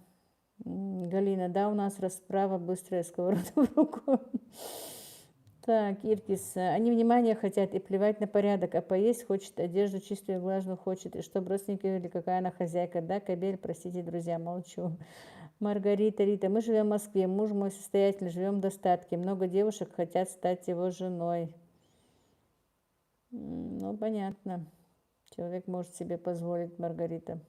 Галина, да, у нас расправа быстрая, сковорода в руку. Так, Иркис, они внимания хотят и плевать на порядок, а поесть хочет, одежду чистую и влажную хочет, и чтобы родственники видели, какая она хозяйка. Да, Кабель, простите, друзья, молчу. Маргарита, Рита, мы живем в Москве, муж мой состоятельный, живем в достатке, много девушек хотят стать его женой. Ну, понятно, человек может себе позволить, Маргарита.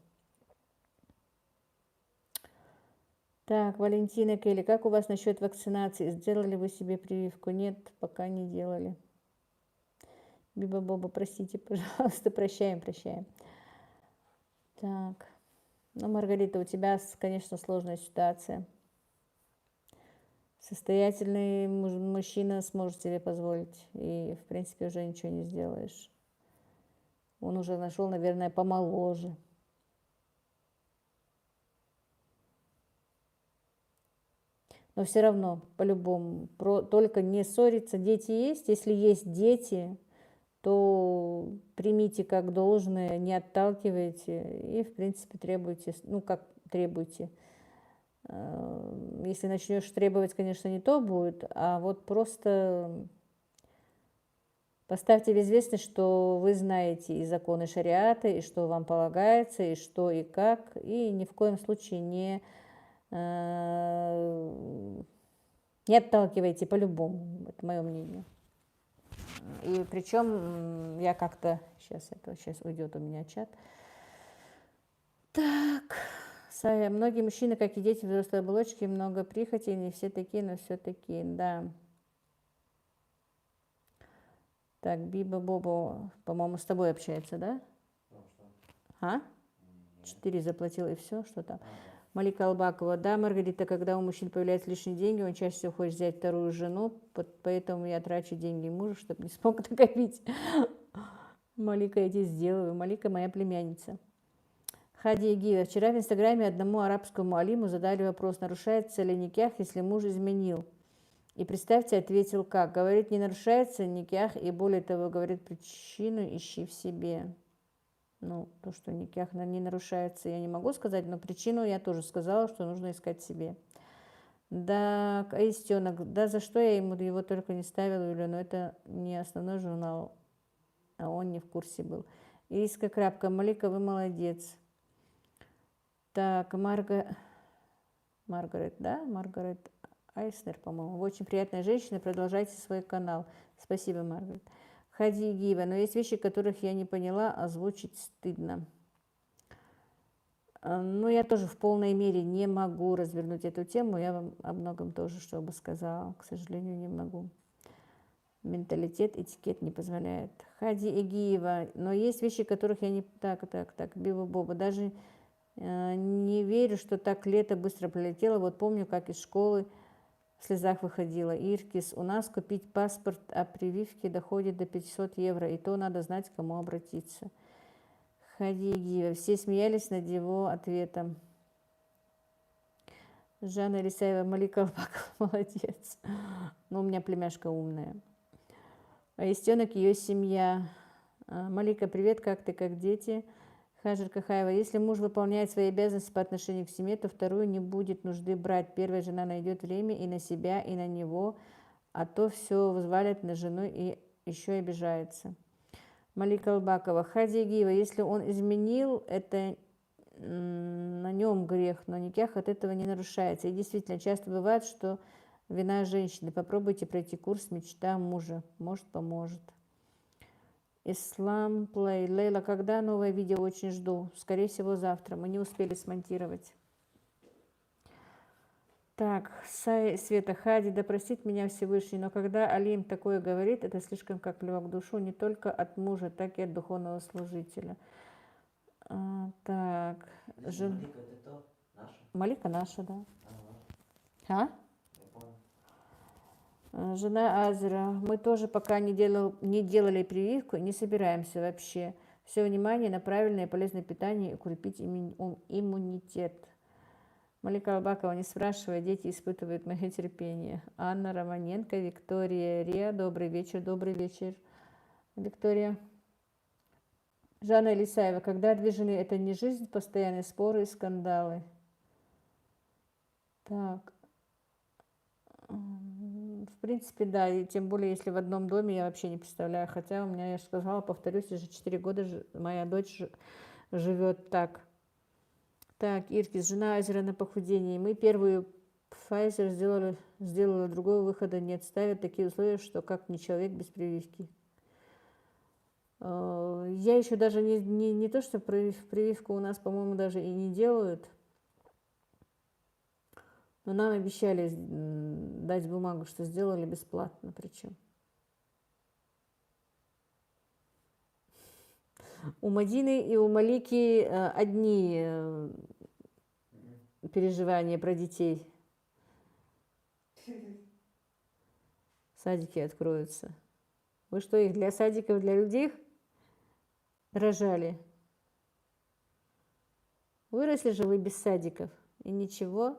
Так, Валентина Келли, как у вас насчет вакцинации? Сделали вы себе прививку? Нет, пока не делали. Биба Боба, простите, пожалуйста, прощаем. Так, ну, Маргарита, у тебя, конечно, сложная ситуация. Состоятельный мужчина сможет себе позволить, и, в принципе, уже ничего не сделаешь. Он уже нашел, наверное, помоложе. Но все равно, по-любому, только не ссориться. Дети есть. Если есть дети, то примите как должное, не отталкивайте и, в принципе, требуйте, ну, как требуйте. Если начнешь требовать, конечно, не то будет, а вот просто поставьте в известность, что вы знаете и законы шариата, и что вам полагается, и что и как, и ни в коем случае не отталкивайте по-любому, это мое мнение. И причем я как-то, сейчас уйдет у меня чат. Так, многие мужчины, как и дети, взрослые оболочки, много прихоти, не все такие, но все такие, да. Так, Биба Боба, по-моему, с тобой общается, да? А? 4 заплатила и все, что там? Малика Албакова, да, Маргарита, когда у мужчин появляются лишние деньги, он чаще всего хочет взять вторую жену, поэтому я трачу деньги мужа, чтобы не смог накопить. Малика, я тебе сделаю. Малика моя племянница. Хади Игиева. Вчера в Инстаграме одному арабскому алиму задали вопрос, нарушается ли никях, если муж изменил. И представьте, ответил как. Говорит, не нарушается никях, и более того, говорит, причину ищи в себе. Ну, то, что никях не нарушается, я не могу сказать, но причину я тоже сказала, что нужно искать в себе. Да, Аистенок, да за что я ему его только не ставила, Юля, но это не основной журнал, а он не в курсе был. Ириска Крапка, Малика, вы молодец. Так, Маргарет, да? Маргарет Айснер, по-моему. Вы очень приятная женщина, продолжайте свой канал. Спасибо, Маргарет. Хади Гива, но есть вещи, которых я не поняла, озвучить стыдно. Ну, я тоже в полной мере не могу развернуть эту тему, я вам о многом тоже, что бы сказала, к сожалению, не могу. Менталитет, этикет не позволяет. Хади Игиева, но есть вещи, которых я не... Так, Бива Боба, даже не верю, что так лето быстро пролетело. Вот помню, как из школы в слезах выходила. Иркис, у нас купить паспорт о прививке доходит до 500 евро, и то надо знать, к кому обратиться. Хади Игиева, все смеялись над его ответом. Жанна Лисаева, Малика Албакова, молодец. Ну, у меня племяшка умная. Аистенок, ее семья. Малика, привет, как ты, как дети? Хажер Кахаева, если муж выполняет свои обязанности по отношению к семье, то вторую не будет нужды брать. Первая жена найдет время и на себя, и на него, а то все взвалит на жену и еще обижается. Малика Албакова, Хади Игиева, если он изменил, это на нем грех, но никях от этого не нарушается. И действительно, часто бывает, что вина женщины. Попробуйте пройти курс «Мечта мужа». Может, поможет. Ислам Плей. Лейла, когда новое видео? Очень жду. Скорее всего, завтра. Мы не успели смонтировать. Так, Света Хади, да простит меня Всевышний, но когда Алим такое говорит, это слишком как плевок в душу не только от мужа, так и от духовного служителя. Так. Малика, это то? Наша? Малика наша, да. Я А? Жена Азера. Мы тоже пока не делали прививку и не собираемся вообще. Все внимание на правильное и полезное питание и укрепить иммунитет. Малика Албакова, не спрашивая, дети испытывают мое терпение. Анна Романенко, Виктория Риа, добрый вечер, Виктория. Жанна Лисаева, когда две жены, это не жизнь, постоянные споры и скандалы. Так. В принципе, да, и тем более, если в одном доме, я вообще не представляю. Хотя у меня, я же сказала, повторюсь, уже 4 года моя дочь живет так. Так, Иркис, жена Азера на похудении. Мы первую Pfizer сделала, другого выхода нет. Ставят такие условия, что как не человек без прививки. Я еще даже не то, что прививку у нас, по-моему, даже и не делают. Но нам обещали дать бумагу, что сделали бесплатно причем. У Мадины и у Малики одни переживания про детей. Садики откроются. Вы что, их для садиков, для людей рожали? Выросли же вы без садиков. И ничего.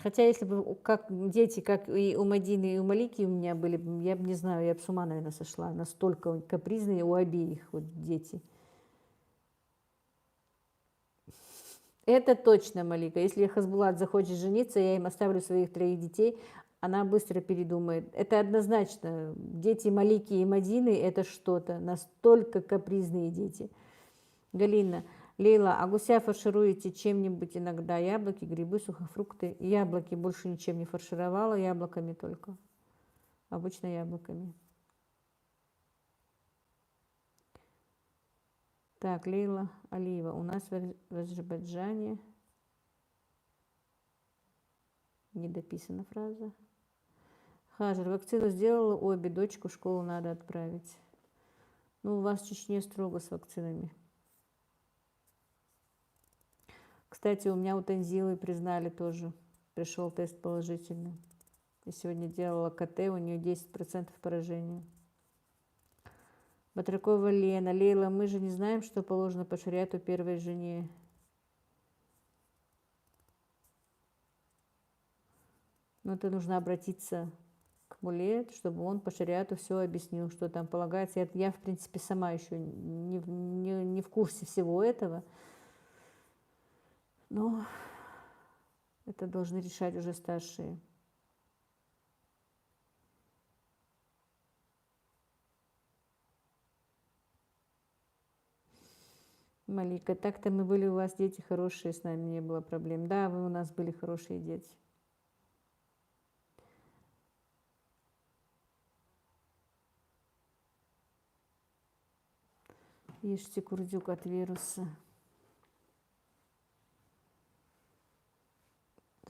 Хотя, если бы как дети, как и у Мадины, и у Малики у меня были, я бы не знаю, я бы с ума, наверное, сошла. Настолько капризные у обеих вот дети. Это точно, Малика. Если Хасбулат захочет жениться, я им оставлю своих 3 детей, она быстро передумает. Это однозначно. Дети Малики и Мадины – это что-то. Настолько капризные дети. Галина. Лейла, а гуся фаршируете чем-нибудь иногда? Яблоки, грибы, сухофрукты? Яблоки больше ничем не фаршировала, яблоками только. Обычно яблоками. Так, Лейла Алиева. У нас в Азербайджане не дописана фраза. Хажер, вакцину сделала обе, дочку в школу надо отправить. Ну, у вас в Чечне строго с вакцинами. Кстати, у меня у Танзилы признали тоже. Пришел тест положительный. Я сегодня делала КТ, у нее 10% поражения. Батракова Лена. Лейла, мы же не знаем, что положено по шариату первой жене. Но это нужно обратиться к муле, чтобы он по шариату все объяснил, что там полагается. Я в принципе, сама еще не в курсе всего этого. Но это должны решать уже старшие. Малика, так-то мы были у вас дети хорошие, с нами не было проблем. Да, вы у нас были хорошие дети. Ешьте курдюк от вируса.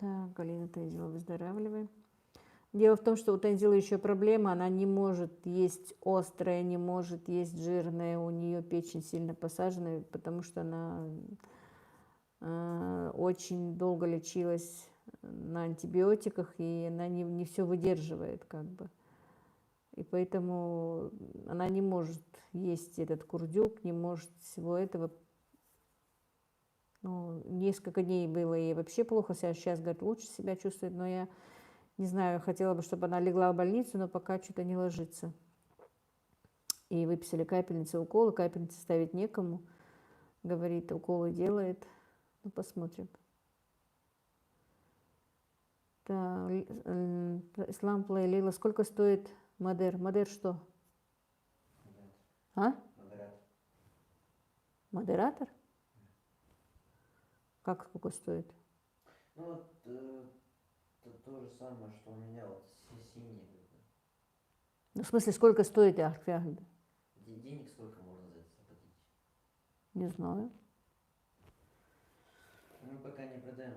Так, Галина Танзила, выздоравливай. Дело в том, что у Танзилы еще проблема, она не может есть острое, не может есть жирное, у нее печень сильно посажена, потому что она очень долго лечилась на антибиотиках, и она не все выдерживает как бы. И поэтому она не может есть этот курдюк, не может всего этого. Ну, несколько дней было ей вообще плохо, сейчас, говорит, лучше себя чувствует, но я не знаю, хотела бы, чтобы она легла в больницу, но пока что-то не ложится. И выписали капельницы, уколы, капельницы ставить некому. Говорит, уколы делает. Ну, посмотрим. Так, Ислам Плей, Лила, сколько стоит Мадер? Мадер что? А? Модератор. Модератор? Как сколько стоит? Ну вот это то же самое, что у меня вот синий. Ну, в смысле, сколько стоит Денег сколько можно за это заплатить? Не знаю. Мы пока не продаем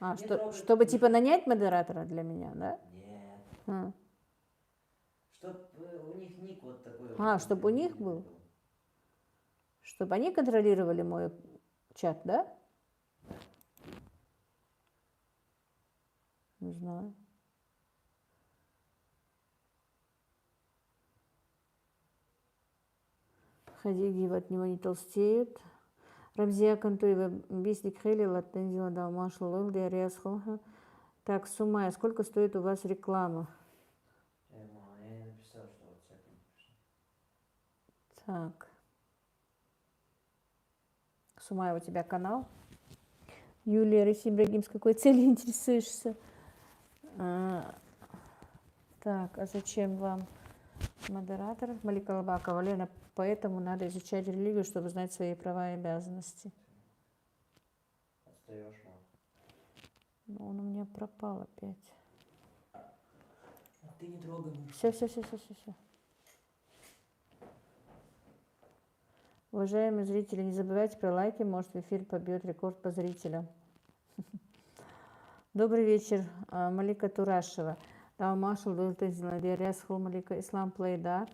модератор. Чтобы типа нанять модератора для меня, да? Нет. Чтоб у них ник вот такой. Чтобы у них был? Чтобы они контролировали мой чат, да? Не знаю. Хадиги от него не толстеют. Рамзия Кантуева, Бисник Хели, Латензила Далмашла Лылды, Ариас Холха. Так, Сумая, сколько стоит у вас реклама? Я не написал, что вот всякое напишу. Так. Сумая, у тебя канал? Юлия Ресибрагим, с какой целью интересуешься? Так, а зачем вам модератор? Малика Лабакова, Лена, поэтому надо изучать религию, чтобы знать свои права и обязанности. Отстаешь, мам. Но он у меня пропал опять. Ты не трогай мышку. Все. Уважаемые зрители, не забывайте про лайки, может в эфир побьет рекорд по зрителям. Добрый вечер, Малика Турашева. Далмашул, Малика Ислам Плейда.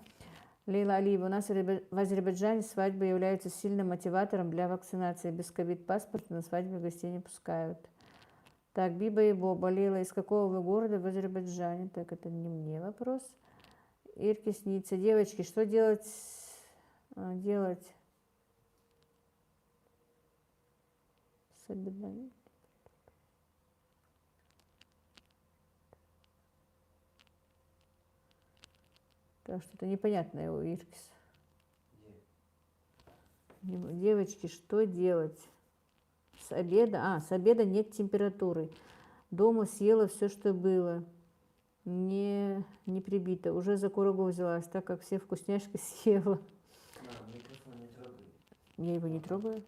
Лейла Алиева, у нас в Азербайджане свадьбы являются сильным мотиватором для вакцинации. Без ковид-паспорта на свадьбе гостей не пускают. Так, Биба и Боба. Лейла, из какого вы города в Азербайджане? Так, это не мне вопрос. Ирки снится. Девочки, что делать? Сабеда. Так, что-то непонятное у Иркис. Где? Девочки, что делать? С обеда? С обеда нет температуры. Дома съела все, что было. Не прибито. Уже за курагу взялась, так как все вкусняшки съела. Микрофон не трогай. Я его не трогаю.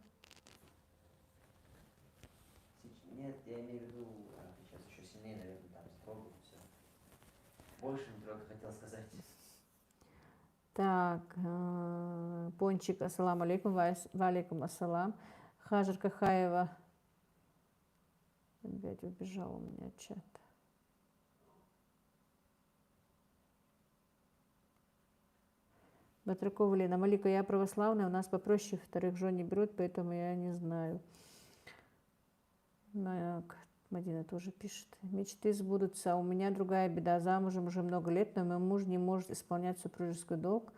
Нет, я имею в виду, сейчас еще сильнее, наверное, там строго все. Больше не трогай, хотел сказать. Так, Пончик, ассалам алейкум, валейкум ассалам. Хажар Кахаева. Опять убежал у меня чат. Батракова Лена. Малика, я православная, у нас попроще, вторых жен не берут, поэтому я не знаю. Мадина тоже пишет. Мечты сбудутся. У меня другая беда. Замужем уже много лет, но мой муж не может исполнять супружеский долг.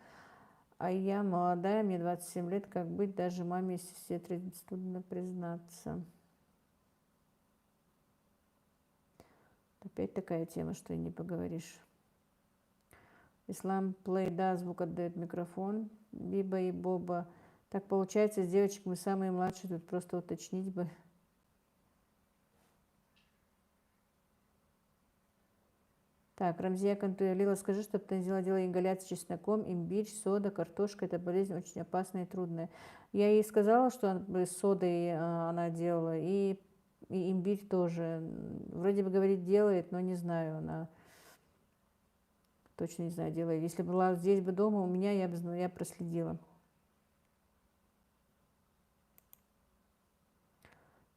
А я молодая, мне 27 лет. Как быть? Даже маме и сестре трудно признаться. Опять такая тема, что и не поговоришь. Ислам Плей, да, звук отдает микрофон. Биба и Боба. Так получается, с девочек мы самые младшие, тут просто уточнить бы. Так, Рамзия Кантуя, Лила, скажи, чтобы Танзила делала ингаляцию чесноком, имбирь, сода, картошка. Это болезнь очень опасная и трудная. Я ей сказала, что с содой она делала, и имбирь тоже. Вроде бы говорит, делает, но не знаю, она точно не знаю, делает. Если была здесь бы дома, у меня, я проследила.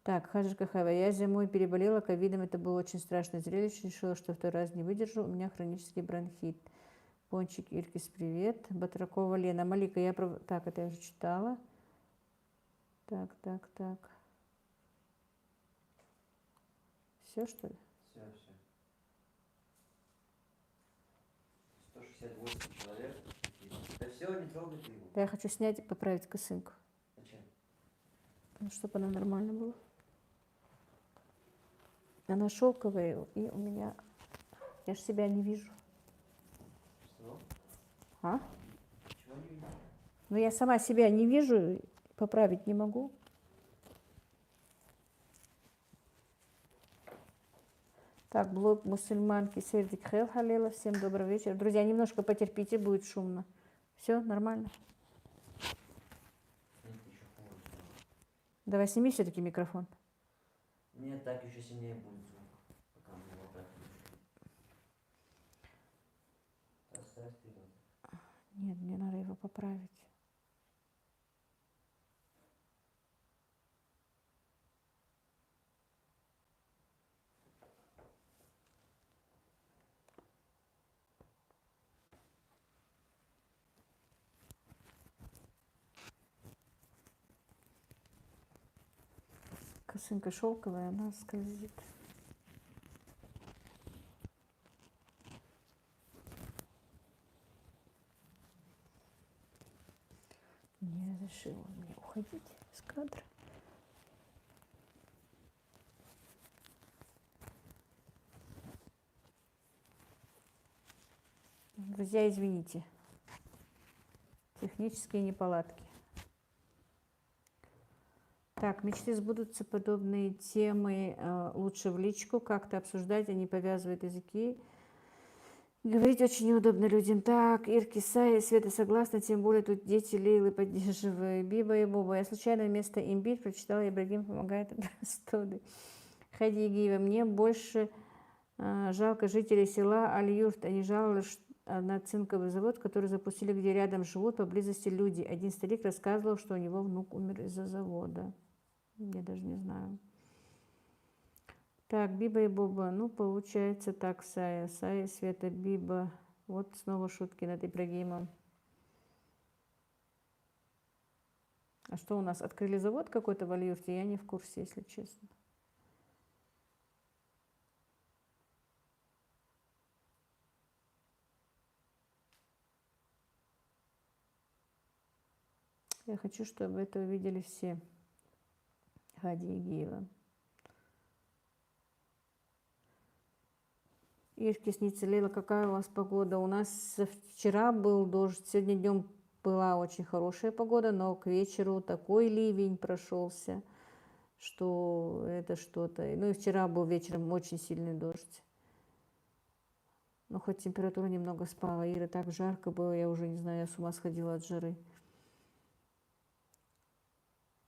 Так, Хаджир Кахаева, я зимой переболела ковидом, это было очень страшное зрелище, решила, что второй раз не выдержу, у меня хронический бронхит. Пончик, Иркис, привет. Батракова Лена, Малика, Так, это я уже читала. Так. Все, что ли? Все. 168 человек. Да все, не трогай ты его. Да, я хочу снять и поправить косынку. Зачем? Чтобы она нормально была. Она шелковая, и у меня... Я же себя не вижу. Что? Чего не видишь? Но я сама себя не вижу, поправить не могу. Так, блог мусульманки Сердик Хел Халела. Всем добрый вечер. Друзья, немножко потерпите, будет шумно. Все нормально? Нет, еще хуже. Давай сними все-таки микрофон. Нет, так еще сильнее будет звук. Пока мы его так оставь вперед. Нет, мне надо его поправить. Косынка шелковая, она скользит. Не разрешила мне уходить с кадра. Друзья, извините. Технические неполадки. Так, мечты сбудутся, подобные темы лучше в личку, как-то обсуждать, они повязывают языки. Говорить очень неудобно людям. Так, Ирки, Сая, Света согласна, тем более тут дети Лейлы поддерживают. Биба и Боба. Я случайно вместо имбирь прочитала, Ибрагим помогает от простуды. Хади Игиева, мне больше жалко жителей села Аль-Юрт. Они жаловались на цинковый завод, который запустили, где рядом живут, поблизости люди. Один старик рассказывал, что у него внук умер из-за завода. Я даже не знаю. Так, Биба и Боба. Ну, получается так, Сая, Света, Биба. Вот снова шутки над Ибрагимом. А что у нас? Открыли завод какой-то в Аль-Юрте? Я не в курсе, если честно. Я хочу, чтобы это увидели все. Хади Игиева. Ирке снится, Лейла, какая у вас погода? У нас вчера был дождь, сегодня днем была очень хорошая погода, но к вечеру такой ливень прошелся, что это что-то. Ну и вчера был вечером очень сильный дождь. Но хоть температура немного спала. Ира, так жарко было, я уже не знаю, я с ума сходила от жары.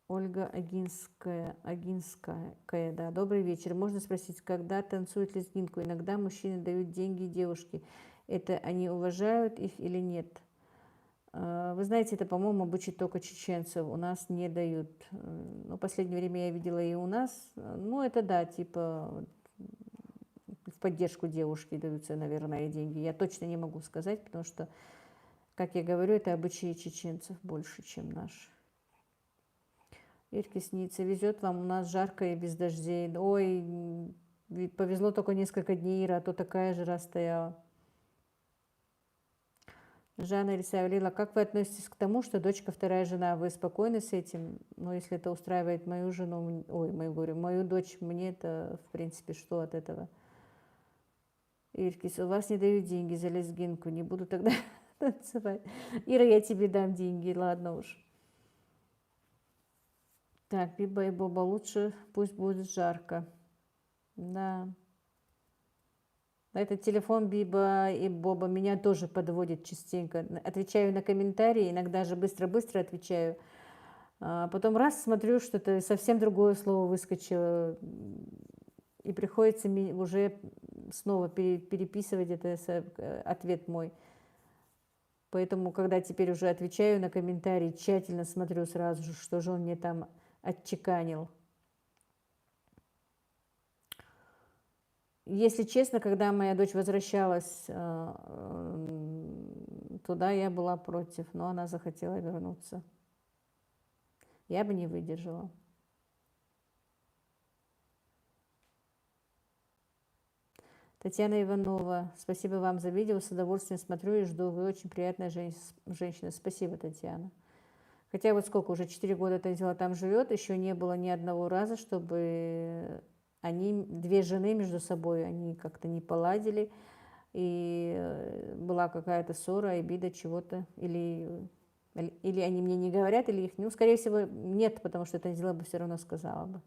Ольга Агинская, да. Добрый вечер. Можно спросить, когда танцуют лезгинку? Иногда мужчины дают деньги девушке. Это они уважают их или нет? Вы знаете, это, по-моему, обычай только чеченцев. У нас не дают. Ну, в последнее время я видела и у нас. Ну, это да, типа в поддержку девушки даются, наверное, деньги. Я точно не могу сказать, потому что, как я говорю, это обычаи чеченцев больше, чем наши. Ирке снится, везет вам, у нас жарко и без дождей. Ой, повезло только несколько дней, Ира, а то такая жара стояла. Жанна Ильсавлила, как вы относитесь к тому, что дочка вторая жена? Вы спокойны с этим? Ну, если это устраивает мою жену, мою дочь, мне это, в принципе, что от этого? Иркис, у вас не дают деньги за лезгинку, не буду тогда танцевать. Ира, я тебе дам деньги, ладно уж. Так, Биба и Боба, лучше пусть будет жарко. Да. Этот телефон Биба и Боба меня тоже подводит частенько. Отвечаю на комментарии, иногда же быстро-быстро отвечаю. А потом раз смотрю, что-то совсем другое слово выскочило. И приходится уже снова переписывать ответ мой. Поэтому, когда теперь уже отвечаю на комментарии, тщательно смотрю сразу же, что же он мне там отчеканил. Если честно, когда моя дочь возвращалась туда, я была против, но она захотела вернуться. Я бы не выдержала. Татьяна Иванова, спасибо вам за видео, с удовольствием смотрю и жду. Вы очень приятная женщина. Спасибо, Татьяна. Хотя вот сколько, уже 4 года Танзила там живет, еще не было ни одного раза, чтобы они, две жены между собой, они как-то не поладили, и была какая-то ссора, обида, чего-то, или они мне не говорят, или их, ну, скорее всего, нет, потому что Танзила бы все равно сказала бы.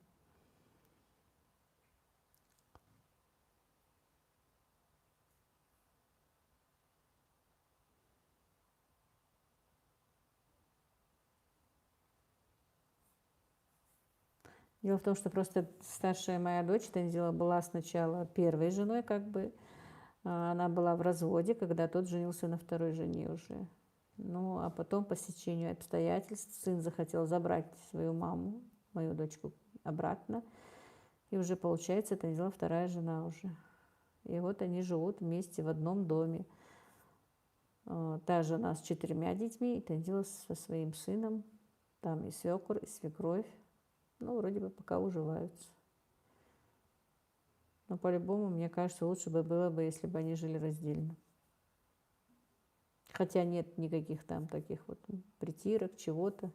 Дело в том, что просто старшая моя дочь Танзила была сначала первой женой, как бы. Она была в разводе, когда тот женился на второй жене уже. Ну, а потом по стечению обстоятельств сын захотел забрать свою маму, мою дочку, обратно. И уже, получается, Танзила вторая жена уже. И вот они живут вместе в одном доме. Та жена с 4 детьми, и Танзила со своим сыном. Там и свекор, и свекровь. Ну, вроде бы пока уживаются. Но по-любому, мне кажется, лучше бы было бы, если бы они жили раздельно. Хотя нет никаких там таких вот притирок, чего-то.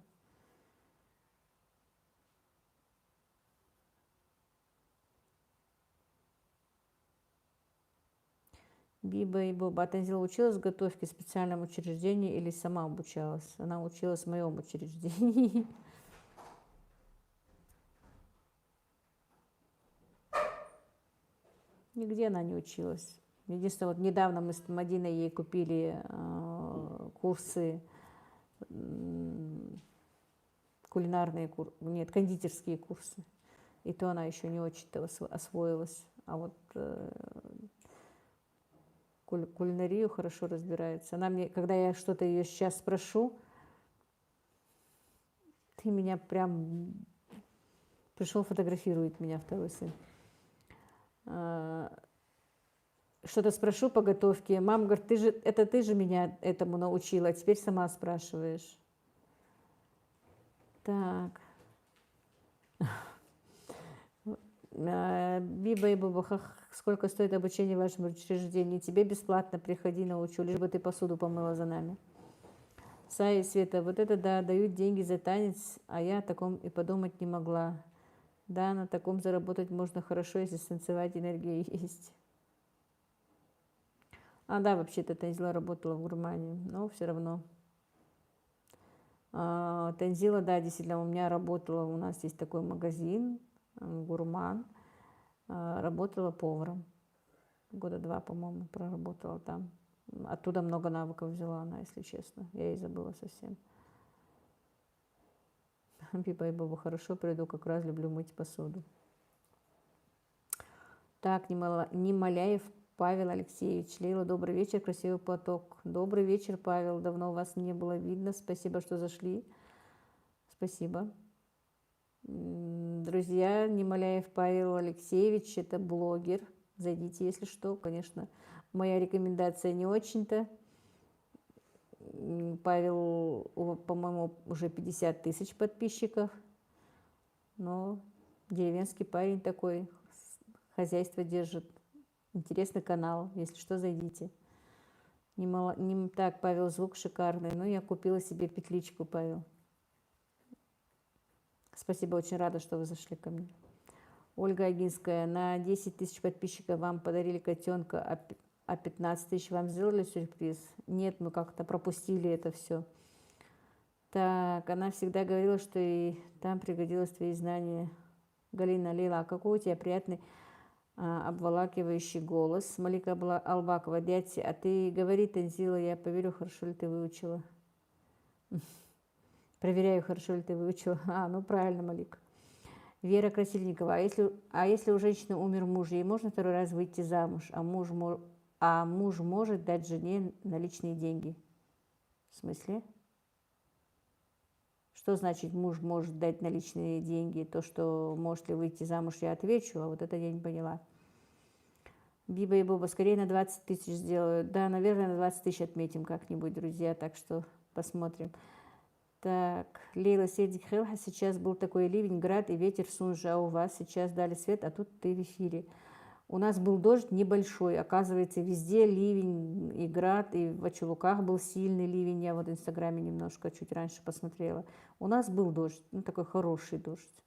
Биба и Боба. А Танзила училась готовке в специальном учреждении или сама обучалась? Она училась в моем учреждении. Нигде она не училась. Единственное, вот недавно мы с Мадиной ей купили курсы, кулинарные курсы, нет, кондитерские курсы. И то она еще не очень-то освоилась. А вот кулинарию хорошо разбирается. Она мне, когда я что-то ее сейчас спрошу, ты меня прям... Пришел, фотографирует меня второй сын. Что-то спрошу по готовке. Мама говорит, ты же меня этому научила, а теперь сама спрашиваешь. Так. Биба и Боба, сколько стоит обучение в вашем учреждении? Тебе бесплатно, приходи, научу, лишь бы ты посуду помыла за нами. Сая и Света, вот это да, дают деньги за танец, а я о таком и подумать не могла. Да, на таком заработать можно хорошо, если станцевать энергия есть. А, да, вообще-то Танзила работала в Гурмане, но все равно. Танзила, да, действительно, у меня работала, у нас есть такой магазин, Гурман, работала поваром. Года 2, по-моему, проработала там. Оттуда много навыков взяла она, если честно. Я и забыла совсем. Пипа и Боба, хорошо, приду, как раз люблю мыть посуду. Так, Немоляев Павел Алексеевич. Лейла, добрый вечер, красивый платок. Добрый вечер, Павел, давно вас не было видно. Спасибо, что зашли. Спасибо. Друзья, Немоляев Павел Алексеевич, это блогер. Зайдите, если что, конечно. Моя рекомендация не очень-то. Павел, по-моему, уже 50 тысяч подписчиков. Но деревенский парень такой, хозяйство держит. Интересный канал, если что, зайдите. Так, Павел, звук шикарный. Ну, я купила себе петличку, Павел. Спасибо, очень рада, что вы зашли ко мне. Ольга Агинская, на 10 тысяч подписчиков вам подарили котенка, а 15 тысяч вам сделали сюрприз? Нет, мы как-то пропустили это все. Так, она всегда говорила, что и там пригодилось твои знания. Галина, Лейла, а какой у тебя приятный обволакивающий голос. Малика Албакова, дядь, а ты говори, Танзила, я поверю, хорошо ли ты выучила. Проверяю, хорошо ли ты выучила. Ну правильно, Малик. Вера Красильникова, а если у женщины умер муж, ей можно второй раз выйти замуж, а муж может дать жене наличные деньги? В смысле? Что значит муж может дать наличные деньги? То, что может ли выйти замуж, я отвечу, а вот это я не поняла. Биба и Боба, скорее на 20 тысяч сделаю. Да, наверное, на 20 тысяч отметим как-нибудь, друзья, так что посмотрим. Так, Лейла Седик Хелха, сейчас был такой ливень, град и ветер в Сунже, а у вас сейчас дали свет, а тут ты в эфире. У нас был дождь небольшой, оказывается, везде ливень и град, и в Ачулуках был сильный ливень, я вот в Инстаграме немножко чуть раньше посмотрела. У нас был дождь, ну такой хороший дождь.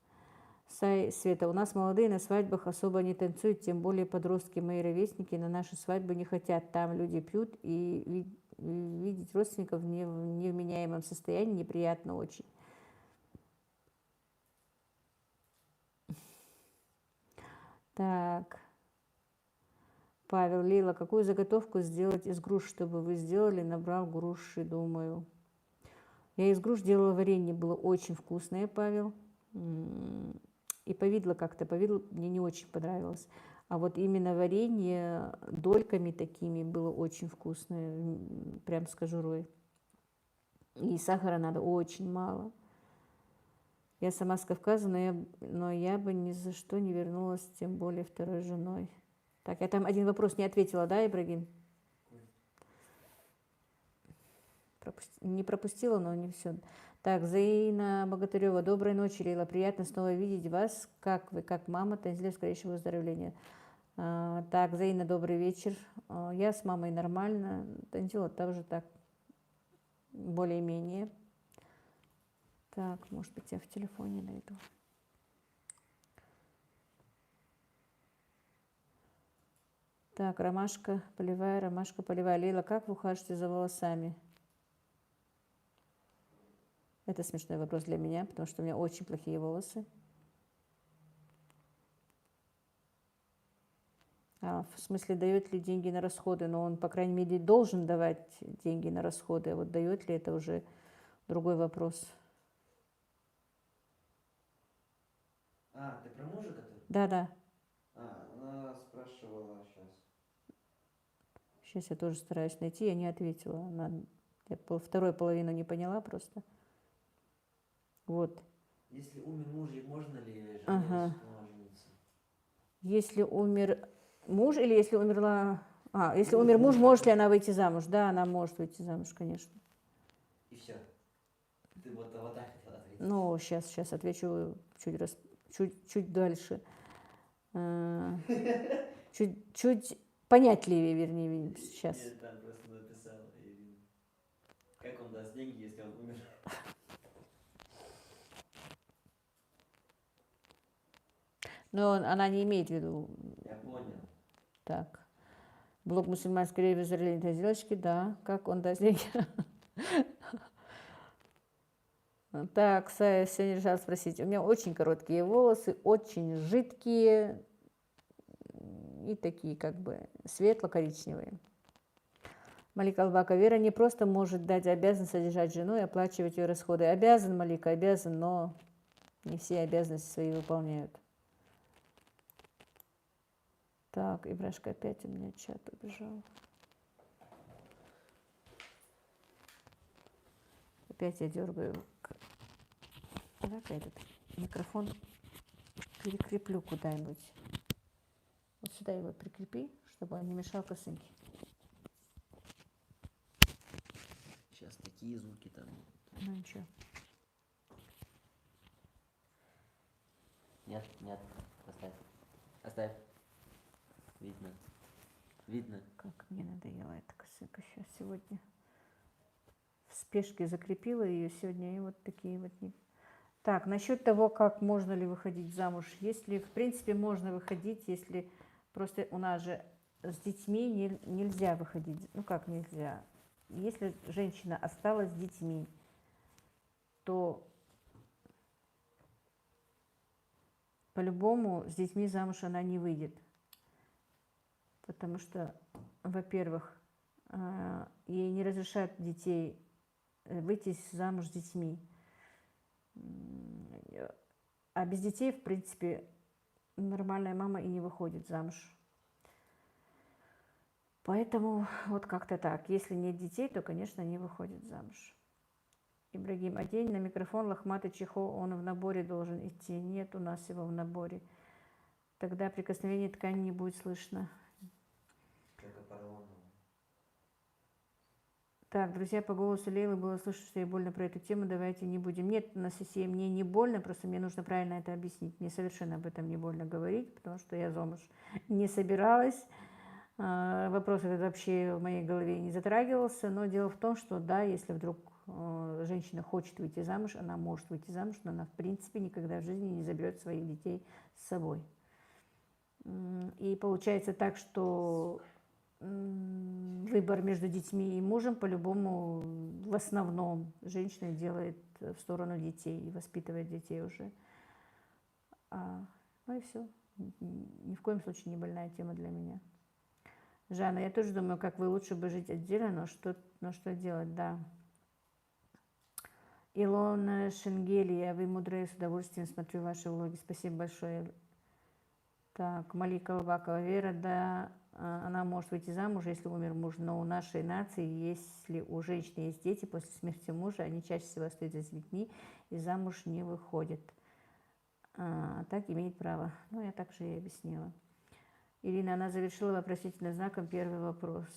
Света, у нас молодые на свадьбах особо не танцуют, тем более подростки, мои ровесники на наши свадьбы не хотят, там люди пьют, и видеть родственников в невменяемом состоянии неприятно очень. Так. Павел, Лейла, какую заготовку сделать из груш, чтобы вы сделали? Набрал груши, думаю. Я из груш делала варенье, было очень вкусное, Павел. И повидло как-то, повидло мне не очень понравилось. А вот именно варенье дольками такими было очень вкусное, прям с кожурой. И сахара надо очень мало. Я сама с Кавказа, но я бы ни за что не вернулась, тем более второй женой. Так, я там один вопрос не ответила, да, Ибрагим? Не пропустила, но не все. Так, Заина Богатырева, доброй ночи, Лейла. Приятно снова видеть вас. Как вы, как мама? Танзиля, скорейшего выздоровления. Так, Заина, добрый вечер. Я с мамой нормально. Танзила тоже так, более-менее. Так, может быть, я в телефоне найду. Так, ромашка полевая. Лейла, как вы ухаживаете за волосами? Это смешной вопрос для меня, потому что у меня очень плохие волосы. В смысле, дает ли деньги на расходы? Но он, по крайней мере, должен давать деньги на расходы. А вот дает ли, это уже другой вопрос. Ты про мужа, который? Да. Она спрашивала сейчас. Сейчас я тоже стараюсь найти, я не ответила. Я вторую половину не поняла просто. Вот. Если умер муж, можно ли жене жениться? Если умер муж или если умерла... если умер муж, может ли она выйти замуж? Да, она может выйти замуж, конечно. И все. Ты вот так хотела ответить. Ну, сейчас отвечу чуть дальше. Чуть понятливее, вернее, сейчас. Нет, там просто написала Ирина. Как он даст деньги, если он умер? Но она не имеет в виду Я понял. так. Блок мусульманской ревы зарелитой девочки, да. Как он даст деньги? Так, Сая сегодня решила спросить. У меня очень короткие волосы, очень жидкие и такие как бы светло-коричневые. Малика Албака, Вера не просто может дать, обязан содержать жену и оплачивать ее расходы. Обязан, Малика, обязан, но не все обязанности свои выполняют. Так, Ибрашка опять у меня чат убежал. Опять я дергаю. Давай-ка этот микрофон перекреплю куда-нибудь. Вот сюда его прикрепи, чтобы он не мешал косынке. Сейчас такие звуки там. Ну ничего. Нет, нет, оставь. Оставь. Видно. Видно. Как мне надоела эта косынка сейчас сегодня. В спешке закрепила ее сегодня, и вот такие вот. Так, насчет того, как можно ли выходить замуж. Если, в принципе, можно выходить, если просто у нас же с детьми нельзя выходить. Ну как нельзя? Если женщина осталась с детьми, то по-любому с детьми замуж она не выйдет. Потому что, во-первых, ей не разрешают детей выйти замуж с детьми. А без детей, в принципе, нормальная мама и не выходит замуж. Поэтому вот как-то так. Если нет детей, то, конечно, не выходит замуж. Ибрагим, одень на микрофон лохматый чехол, он в наборе должен идти. Нет у нас его в наборе. Тогда прикосновение ткани не будет слышно. Только порвано. Так, друзья, по голосу Лейлы было слышно, что ей больно про эту тему. Давайте не будем. Нет, на сессии мне не больно, просто мне нужно правильно это объяснить. Мне совершенно об этом не больно говорить, потому что я замуж не собиралась. Вопрос этот вообще в моей голове не затрагивался. Но дело в том, что да, если вдруг женщина хочет выйти замуж, она может выйти замуж, но она в принципе никогда в жизни не заберет своих детей с собой. И получается так, что выбор между детьми и мужем по-любому в основном женщина делает в сторону детей и воспитывает детей уже. Ну и все. Ни в коем случае не больная тема для меня. Жанна, я тоже думаю, как вы лучше бы жить отдельно, но что делать, да. Илона Шенгелия, вы мудрые, с удовольствием смотрю ваши влоги. Спасибо большое. Так, Малика Лбакова, Вера, да, она может выйти замуж, если умер муж, но у нашей нации, если у женщины есть дети, после смерти мужа, они чаще всего остаются с детьми и замуж не выходят. Так имеет право. Ну, я так же и объяснила. Ирина, она завершила вопросительным знаком первый вопрос.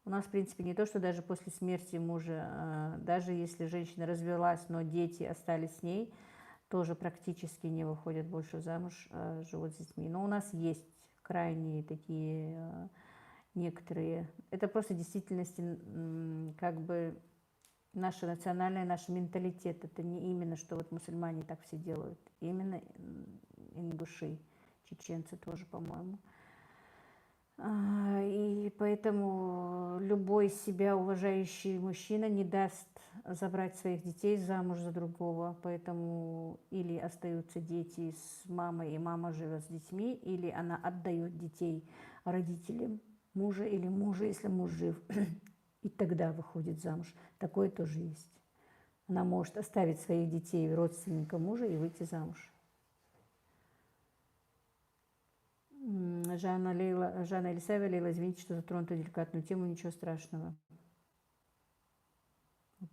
У нас, в принципе, не то, что даже после смерти мужа, даже если женщина развелась, но дети остались с ней, тоже практически не выходят больше замуж, живут с детьми. Но у нас есть крайние такие некоторые. Это просто в действительности как бы наша национальная, наш менталитет. Это не именно, что вот мусульмане так все делают. Именно ингуши, чеченцы тоже, по-моему. И поэтому любой себя уважающий мужчина не даст забрать своих детей замуж за другого. Поэтому или остаются дети с мамой, и мама живет с детьми, или она отдает детей родителям мужа или мужа, если муж жив, и тогда выходит замуж. Такое тоже есть. Она может оставить своих детей родственникам мужа и выйти замуж. Жанна Элисаева, Лейла, извините, что затронула деликатную тему, ничего страшного.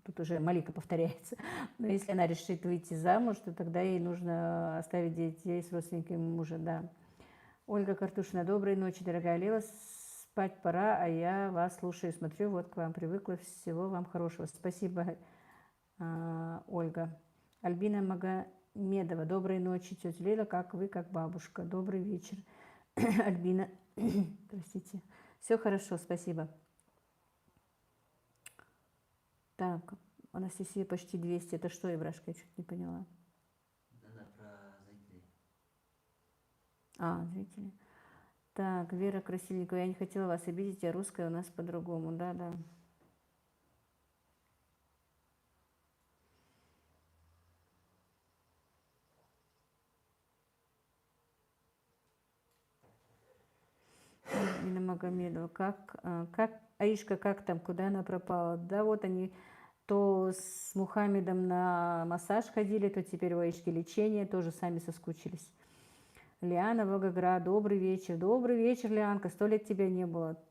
Тут уже Малика повторяется. Но если она решит выйти замуж, то тогда ей нужно оставить детей с родственниками мужа, да. Ольга Картушина, доброй ночи, дорогая Лейла. Спать пора, а я вас слушаю, смотрю, вот к вам привыкла. Всего вам хорошего. Спасибо, Ольга. Альбина Магомедова, доброй ночи, тетя Лейла, как вы, как бабушка. Добрый вечер. Альбина, простите. Все хорошо, спасибо. Так, Анастасия почти 200. Это что, Ибрашка? Я чуть не поняла. Она про зрителей. А, зрители. Так, Вера Красильникова. Я не хотела вас обидеть, а русская у нас по-другому. Да. Нина Магомедова. Как Аишка, как там, куда она пропала? Да, вот они то с Мухаммедом на массаж ходили, то теперь у Аишки лечение, тоже сами соскучились. Лиана Волгоград, добрый вечер. Добрый вечер, Лианка, 100 лет тебя не было.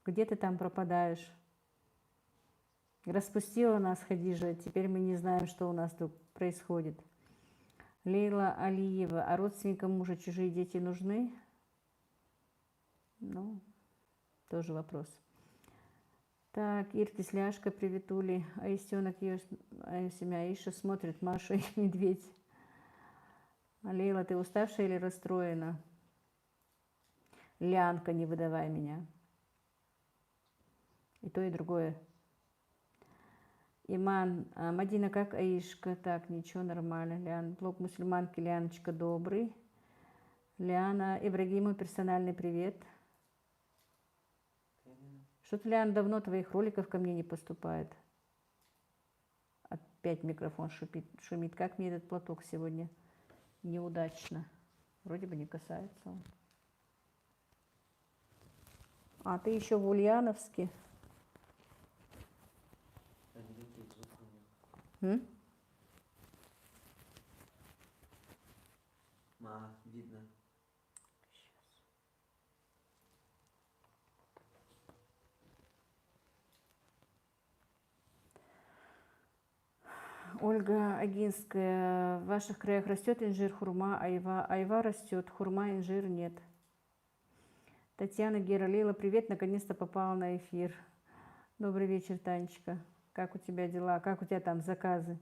Где ты там пропадаешь? Распустила нас Хадижа, теперь мы не знаем, что у нас тут происходит. Лейла Алиева, а родственникам мужа чужие дети нужны? Ну, тоже вопрос. Так, Иркис, Ляшка, приветули. Аистенок, ее семья Аиша смотрит Маша и Медведь. Лейла, ты уставшая или расстроена? Лянка, не выдавай меня. И то, и другое. Иман, Мадина, как Аишка? Так, ничего, нормально. Лян, блог мусульманки, Ляночка, добрый. Ляна, Ибрагиму, персональный привет. Что-то, Лян, давно твоих роликов ко мне не поступает. Опять микрофон шумит. Как мне этот платок сегодня? Неудачно. Вроде бы не касается он. А ты еще в Ульяновске? М? Видно. Ольга Агинская. В ваших краях растет инжир, хурма, айва? Айва растет, хурма, инжир нет. Татьяна Гералила, привет, наконец-то попала на эфир. Добрый вечер, Танечка. Как у тебя дела? Как у тебя там заказы?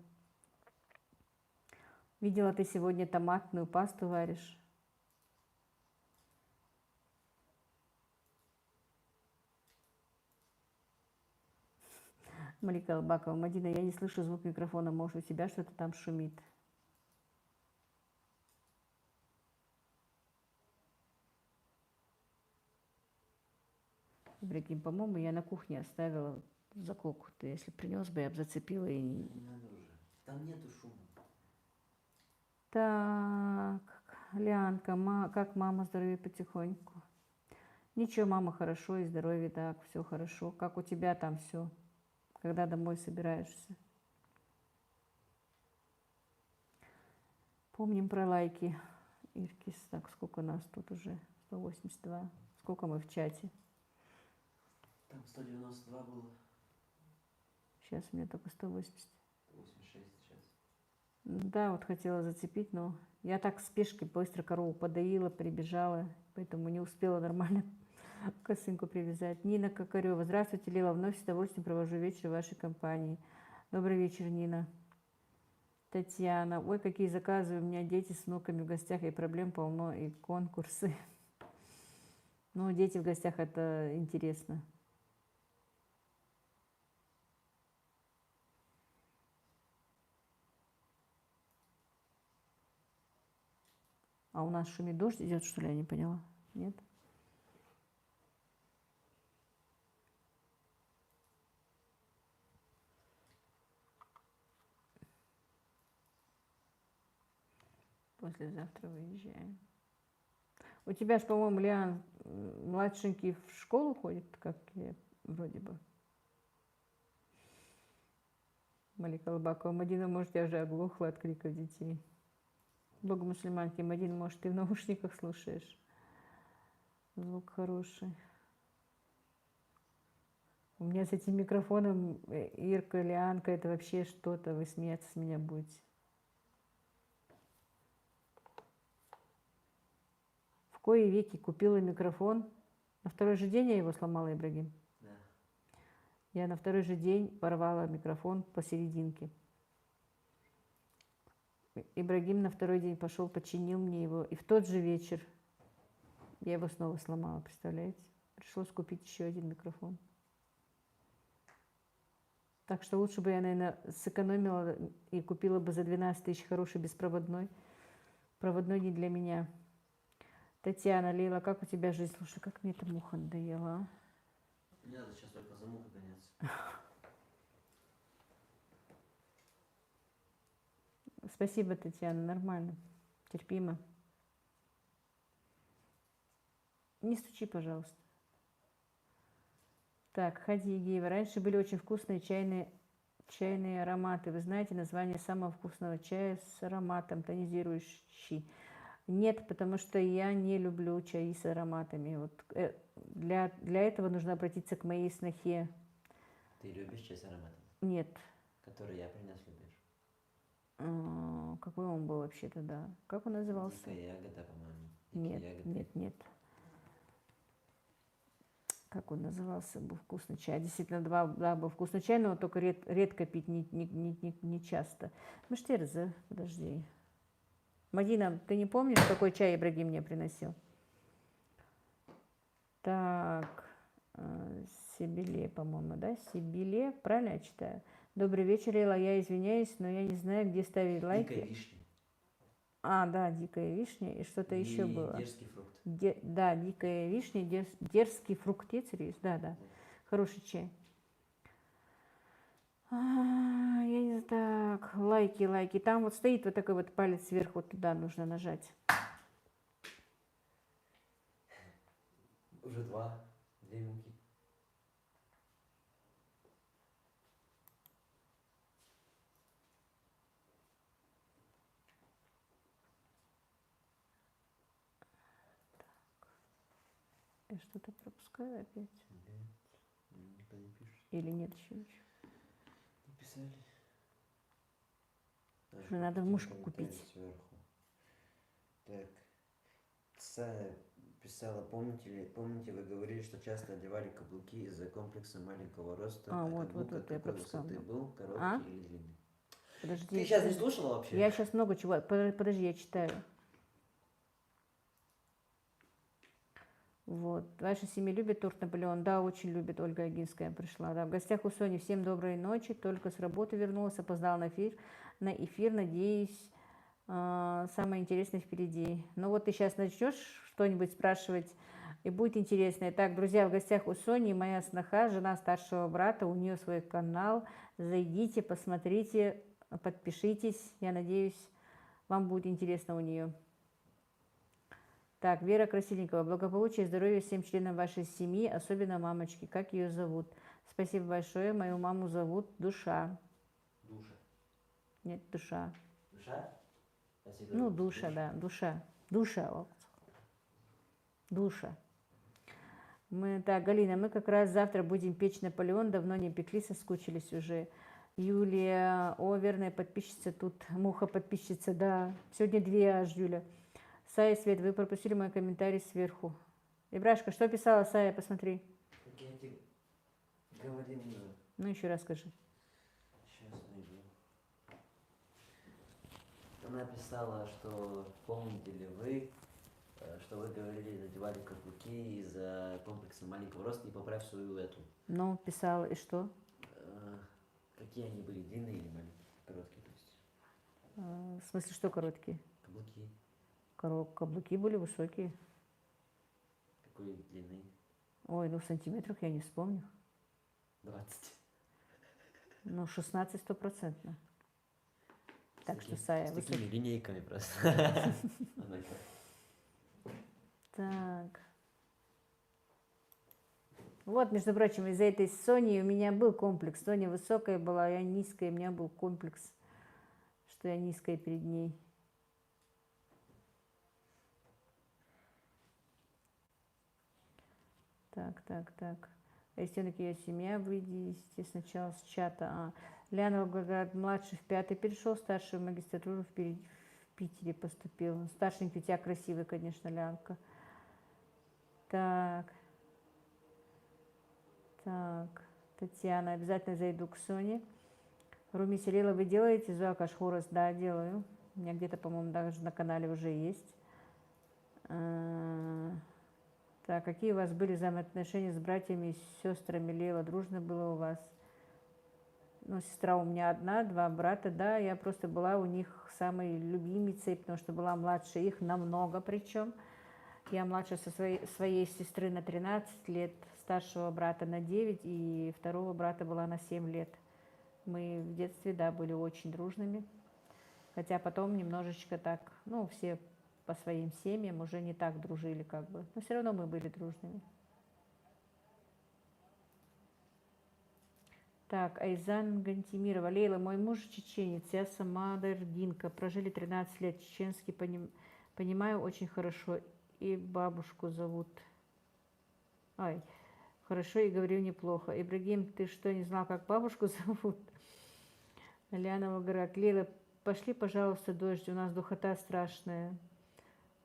Видела, ты сегодня томатную пасту варишь. Малика Албакова. Мадина, я не слышу звук микрофона. Может, у тебя что-то там шумит? Ибрагим, по-моему, я на кухне оставила заколку. Ты, если принес бы, я бы зацепила и... Не надо уже. Там нету шума. Так, Лянка, как мама, здоровье потихоньку? Ничего, мама, хорошо, и здоровье, так, все хорошо. Как у тебя там все? Когда домой собираешься? Помним про лайки. Иркис, так, сколько нас тут уже? 182. Сколько мы в чате? Там 192 было. Сейчас у меня только 180. 86 сейчас. Да, вот хотела зацепить, но я так в спешке быстро корову подоила, прибежала, поэтому не успела нормально косынку привязать. Нина Кокарева. Здравствуйте, Лила. Вновь с удовольствием провожу вечер в вашей компании. Добрый вечер, Нина. Татьяна. Ой, какие заказы. У меня дети с внуками в гостях, и проблем полно, и конкурсы. Ну, дети в гостях, это интересно. А у нас шумит дождь идет, что ли, я не поняла? Нет? Послезавтра выезжаем. У тебя же, по-моему, Лиан младшенький в школу ходит, как я, вроде бы. Малика Лобакова. Мадина, может, я уже оглохла от криков детей. Богу мусульманки. Мадина, может, ты в наушниках слушаешь? Звук хороший. У меня с этим микрофоном Ирка, Лианка, это вообще что-то. Вы смеяться с меня будете. В кои веки купила микрофон. На второй же день я его сломала, Ибрагим. Да. Я на второй же день порвала микрофон посерединке. Ибрагим на второй день пошел, починил мне его. И в тот же вечер я его снова сломала, представляете? Пришлось купить еще один микрофон. Так что лучше бы я, наверное, сэкономила и купила бы за 12 тысяч хороший беспроводной. Проводной не для меня. Татьяна, Лейла, как у тебя жизнь? Слушай, как мне эта муха надоела, а? Не надо сейчас только за мухой гоняться. Спасибо, Татьяна, нормально, терпимо. Не стучи, пожалуйста. Так, Хади Егеева. Раньше были очень вкусные чайные ароматы. Вы знаете название самого вкусного чая с ароматом тонизирующий? Нет, потому что я не люблю чаи с ароматами. Вот, для этого нужно обратиться к моей снохе. Ты любишь чай с ароматом? Нет. Который я принес, любишь? Какой он был вообще-то, да? Как он назывался? Дикая ягода, по-моему. Нет, нет, нет. Как он назывался? Был вкусный чай. Действительно, да, был вкусный чай, но только редко пить, не часто. Мыштерза, подожди. Мадина, ты не помнишь, какой чай Ибрагим мне приносил? Так, Сибиле, по-моему, да? Сибиле, правильно я читаю? Добрый вечер, Лейла, я извиняюсь, но я не знаю, где ставить лайки. Дикая вишня. Да, дикая вишня и что-то еще было. Дерзкий фрукт. Да, дикая вишня, дерзкий фруктец, да. Хороший чай. Я не знаю, так, лайки. Там вот стоит вот такой вот палец сверху, вот туда нужно нажать. Уже две муки. Я что-то пропускаю опять. Никто не пишет. Или нет еще ничего? Написали. Уже надо мушку купить. Сверху. Так. Сая писала, помните, вы говорили, что часто одевали каблуки из-за комплекса маленького роста. Вот, каблук я какой пропускала. высоты был, короткий или длинный? Подожди. Ты сейчас не слушала вообще? Я сейчас много чего. Подожди, я читаю. Вот. Ваша семья любит торт Наполеон? Да, очень любит. Ольга Агинская пришла. Да. В гостях у Сони. Всем доброй ночи. Только с работы вернулась, опоздала на эфир. Надеюсь, самое интересное впереди. Ну вот ты сейчас начнешь что-нибудь спрашивать, и будет интересно. Итак, друзья, в гостях у Сони моя сноха, жена старшего брата. У нее свой канал. Зайдите, посмотрите, подпишитесь. Я надеюсь, вам будет интересно у нее. Так, Вера Красильникова. Благополучия и здоровья всем членам вашей семьи, особенно мамочке. Как ее зовут? Спасибо большое. Мою маму зовут Душа. Душа. Нет, Душа. Душа? Ну, Душа, да. Душа. Душа. Так, Галина, мы как раз завтра будем печь Наполеон. Давно не пекли, соскучились уже. Юлия, верная подписчица. Тут муха подписчица, да. Сегодня 2 аж, Юля. Сая, Свет, вы пропустили мой комментарий сверху. Ибрашка, что писала Сая, посмотри. Как я тебе говорил, да. Ну, еще раз скажи. Сейчас найду. Она писала, что помните ли вы, что вы говорили, надевали каблуки из-за комплекса маленького роста, и поправь свою эту. Ну, писала, и что? Какие они были, длинные или маленькие? Короткие, то есть. В смысле, что короткие? Каблуки. Каблуки были высокие. Какой длины? Ой, ну в сантиметрах я не вспомню. 20. Ну, 16 100%. Так что, Сая, с высокий. такими линейками просто. Так. Вот, между прочим, из-за этой Сони у меня был комплекс. Соня высокая была, я низкая, у меня был комплекс, что я низкая перед ней. Так. Растенок ее семья, выйдите сначала с чата. Ляна Волгоград, младший в 5-й перешел, старший в магистратуру в Питере поступил. Старшенький у тебя красивый, конечно, Лянка. Так, Татьяна, обязательно зайду к Соне. Руми Селила, вы делаете Зуакаш Хорос? Да, делаю. У меня где-то, по-моему, даже на канале уже есть. Так, какие у вас были взаимоотношения с братьями и сестрами? Лейла, дружно было у вас? ну, сестра у меня одна, два брата, да, я просто была у них самой любимицей, потому что была младше их намного причем. Я младше своей сестры на 13 лет, старшего брата на 9 и второго брата была на 7 лет. Мы в детстве, да, были очень дружными, хотя потом немножечко так, ну, все по своим семьям уже не так дружили как бы, но все равно мы были дружными. Так, Айзан Гантимирова. Лейла, мой муж чеченец, я сама дардинка. Прожили 13 лет. Чеченский понимаю очень хорошо. И бабушку зовут. Ай, хорошо, и говорю неплохо. Ибрагим, ты что, не знал, как бабушку зовут? Ляна Волгоград. Лейла, пошли, пожалуйста, дождь. У нас духота страшная.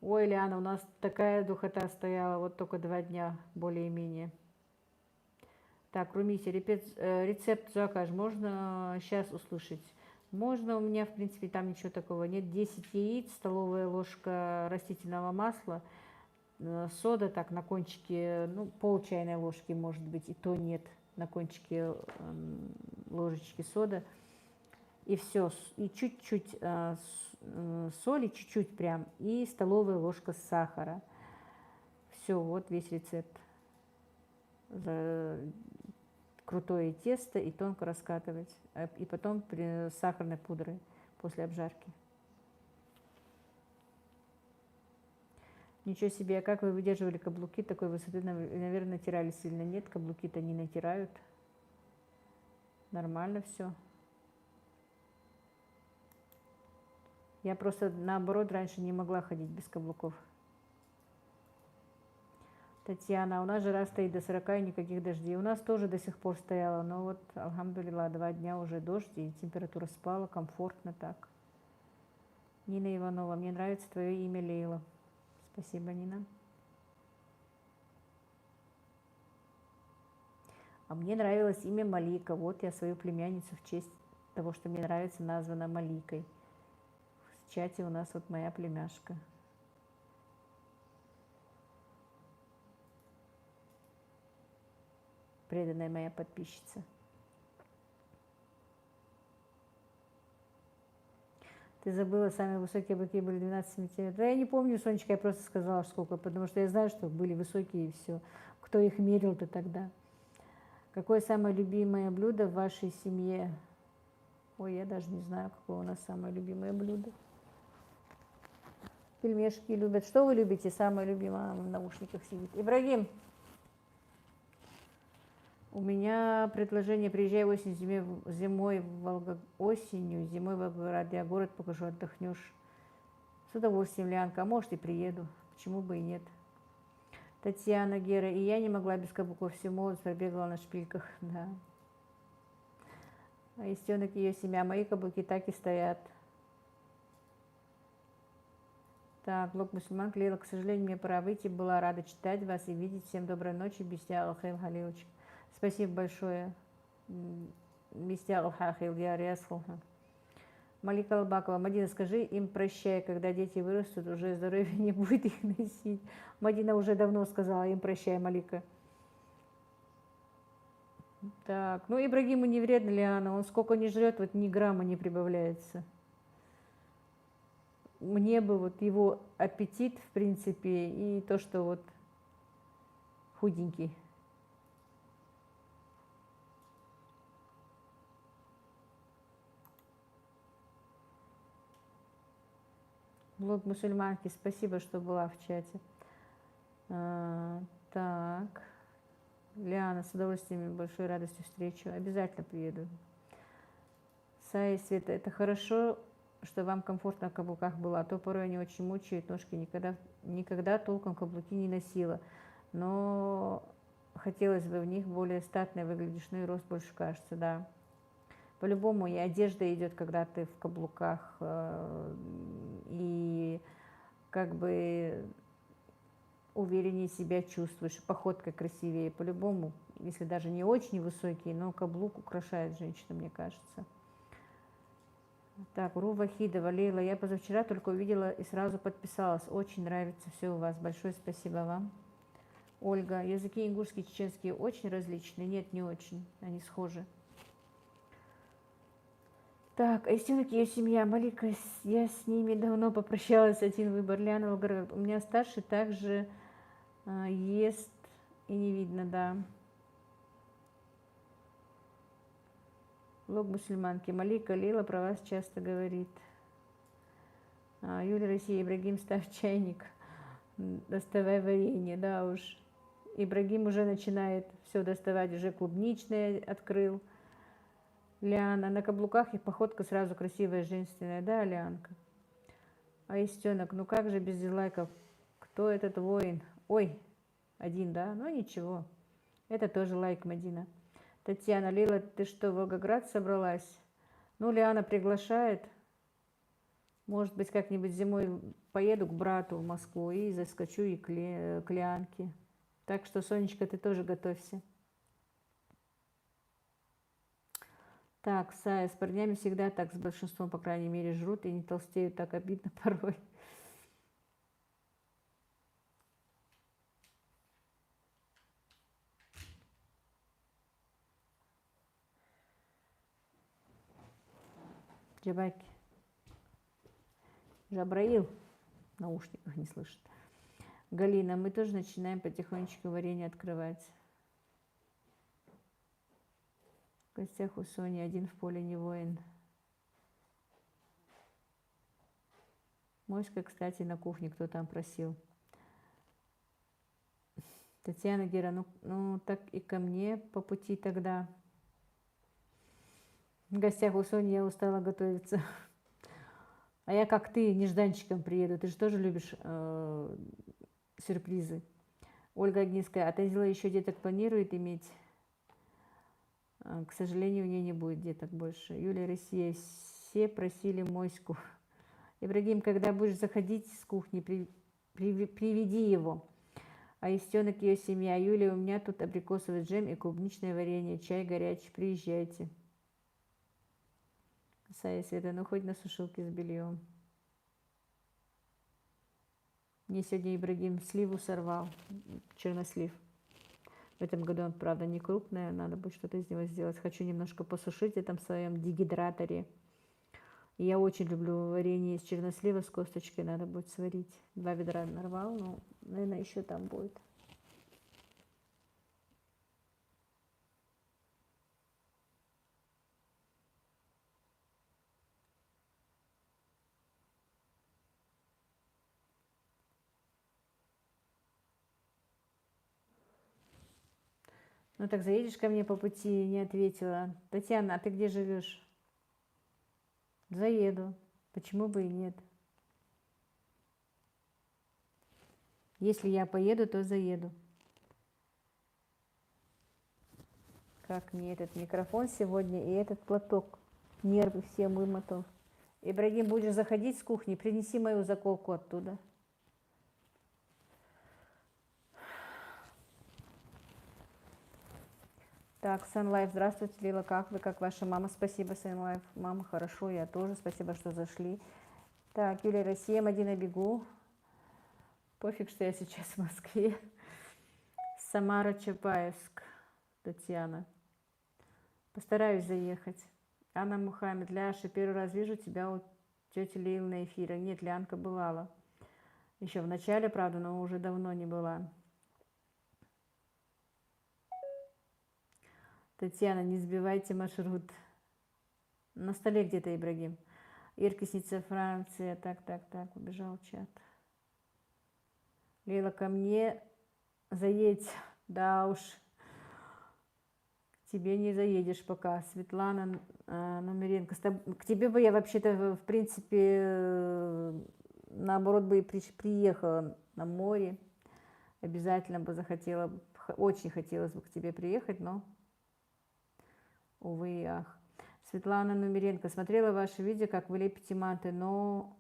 Ой, Ляна, у нас такая духота стояла. Вот только 2 дня, более-менее. Так, Румите, рецепт закаж можно сейчас услышать? Можно, у меня, в принципе, там ничего такого нет. 10 яиц, столовая ложка растительного масла, сода так на кончике, ну, пол чайной ложки, может быть, и то нет, на кончике ложечки сода. И все, и чуть-чуть соли, чуть-чуть прям, и столовая ложка сахара. Все, вот весь рецепт. Крутое тесто и тонко раскатывать, и потом с сахарной пудрой после обжарки. Ничего себе, а как вы выдерживали каблуки такой высоты? Наверное, натирали сильно. Нет, каблуки-то не натирают. Нормально все. Я просто, наоборот, раньше не могла ходить без каблуков. Татьяна, у нас жара стоит до 40 и никаких дождей. У нас тоже до сих пор стояло, но вот, алхамдулилла, 2 дня уже дождь, и температура спала, комфортно так. Нина Иванова, мне нравится твое имя Лейла. Спасибо, Нина. А мне нравилось имя Малика. Вот я свою племянницу в честь того, что мне нравится, названа Маликой. В чате у нас вот моя племяшка. Преданная моя подписчица. Ты забыла, самые высокие быки были 12 сантиметров. Да я не помню, Сонечка, я просто сказала, сколько, потому что я знаю, что были высокие и все. Кто их мерил-то тогда? Какое самое любимое блюдо в вашей семье? Ой, я даже не знаю, какое у нас самое любимое блюдо. Пельмешки любят. Что вы любите? Самое любимое в наушниках сидит. Ибрагим. У меня предложение: приезжай осенью, зимой осенью, зимой в Волгоград, я город покажу, отдохнешь. С удовольствием, Лянка, а может и приеду, почему бы и нет. Татьяна, Гера, и я не могла без каблуков, всю молодость пробегала на шпильках, да. А Истенок ее семья, мои каблуки так и стоят. Так, блог мусульман, Лейла, к сожалению, мне пора выйти, была рада читать вас и видеть. Всем доброй ночи, Бестия Алхайл Халилович. Спасибо большое. Бестия Алхайл, я Рясхалха. Малика Албакова, Мадина, скажи им прощай, когда дети вырастут, уже здоровья не будет их носить. Мадина уже давно сказала им прощай, Малика. Так, ну Ибрагиму не вредно, Лиана, он сколько не жрет, вот ни грамма не прибавляется. Мне бы вот его аппетит, в принципе, и то, что вот худенький. Блог мусульманки, спасибо, что была в чате. Так, Лиана, с удовольствием и большой радостью встречу. Обязательно приеду. Сая, Света, это хорошо, что вам комфортно в каблуках было, а то порой они очень мучают ножки. Никогда толком каблуки не носила, но хотелось бы в них более статной выглядишь, ну и рост больше кажется, да. По-любому и одежда идет, когда ты в каблуках, и как бы увереннее себя чувствуешь, походка красивее. По-любому, если даже не очень высокий, но каблук украшает женщину, мне кажется. Так, Ру Вахидова, Лейла, я позавчера только увидела и сразу подписалась. Очень нравится все у вас. Большое спасибо вам. Ольга, языки ингушский, чеченский очень различные. Нет, не очень. Они схожи. Так, Аистинок и ее семья. Малика, я с ними давно попрощалась. Один выбор. Ляна Волгоград. У меня старший также ест и не видно, да. Влог мусульманки. Малика Лила про вас часто говорит. Юля Россия. Ибрагим, ставь чайник. Доставай варенье, да уж. Ибрагим уже начинает все доставать, уже клубничное открыл. Лиана, на каблуках и походка сразу красивая, женственная, да, Лианка? Аистенок, ну как же без дизлайков? Кто этот воин? Ой, один, да? Ну ничего, это тоже лайк, Мадина. Татьяна, Лила, ты что, в Волгоград собралась? Ну, Лиана приглашает. Может быть, как-нибудь зимой поеду к брату в Москву и заскочу и к Лианке. Так что, Сонечка, ты тоже готовься. Так, Сая, с парнями всегда так, с большинством, по крайней мере, жрут и не толстеют, так обидно порой. Джабаки. Жабраил. В наушниках не слышит. Галина, мы тоже начинаем потихонечку варенье открывать. В гостях у Сони, один в поле не воин. Моська, кстати, на кухне, кто там просил. Татьяна Гера, ну так и ко мне по пути тогда. В гостях у Сони я устала готовиться. А я как ты, нежданчиком приеду. Ты же тоже любишь сюрпризы. Ольга Огнинская, а Танзила еще деток планирует иметь? К сожалению, у нее не будет деток больше. Юлия Россия, все просили Моську. Ибрагим, когда будешь заходить с кухни, приведи его. Аистенок и ее семья. Юлия, у меня тут абрикосовый джем и клубничное варенье. Чай горячий, приезжайте. Сая Света, ну хоть на сушилке с бельем. Мне сегодня Ибрагим сливу сорвал, чернослив. В этом году он, правда, не крупный, надо будет что-то из него сделать. Хочу немножко посушить в этом своем дегидраторе. И я очень люблю варенье из чернослива с косточкой, надо будет сварить. 2 ведра нарвал, но, наверное, еще там будет. Ну так заедешь ко мне по пути, не ответила. Татьяна, а ты где живешь? Заеду. Почему бы и нет? Если я поеду, то заеду. Как мне этот микрофон сегодня и этот платок. Нервы все вымотал. Ибрагим, будешь заходить с кухни, принеси мою заколку оттуда. Так, Sunlife, здравствуйте, Лила, как вы, как ваша мама? Спасибо, Sunlife, мама, хорошо, я тоже, спасибо, что зашли. Так, Юлия Россия, Мадина, бегу. Пофиг, что я сейчас в Москве. Самара, Чапаевск, Татьяна. Постараюсь заехать. Анна Мухаммед, Ляша, первый раз вижу тебя у тети Лилы на эфире. Нет, Лянка бывала. Еще в начале, правда, но уже давно не была. Татьяна, не сбивайте маршрут. На столе где-то, Ибрагим. Иркисница, Франция. Так, убежал чат. Лейла, ко мне заедь. Да уж. К тебе не заедешь пока. Светлана Номеренко. К тебе бы я вообще-то, в принципе, наоборот бы и приехала на море. Обязательно бы захотела, очень хотелось бы к тебе приехать, но... Увы и ах. Светлана Нумеренко. Смотрела ваше видео, как вы лепите манты, но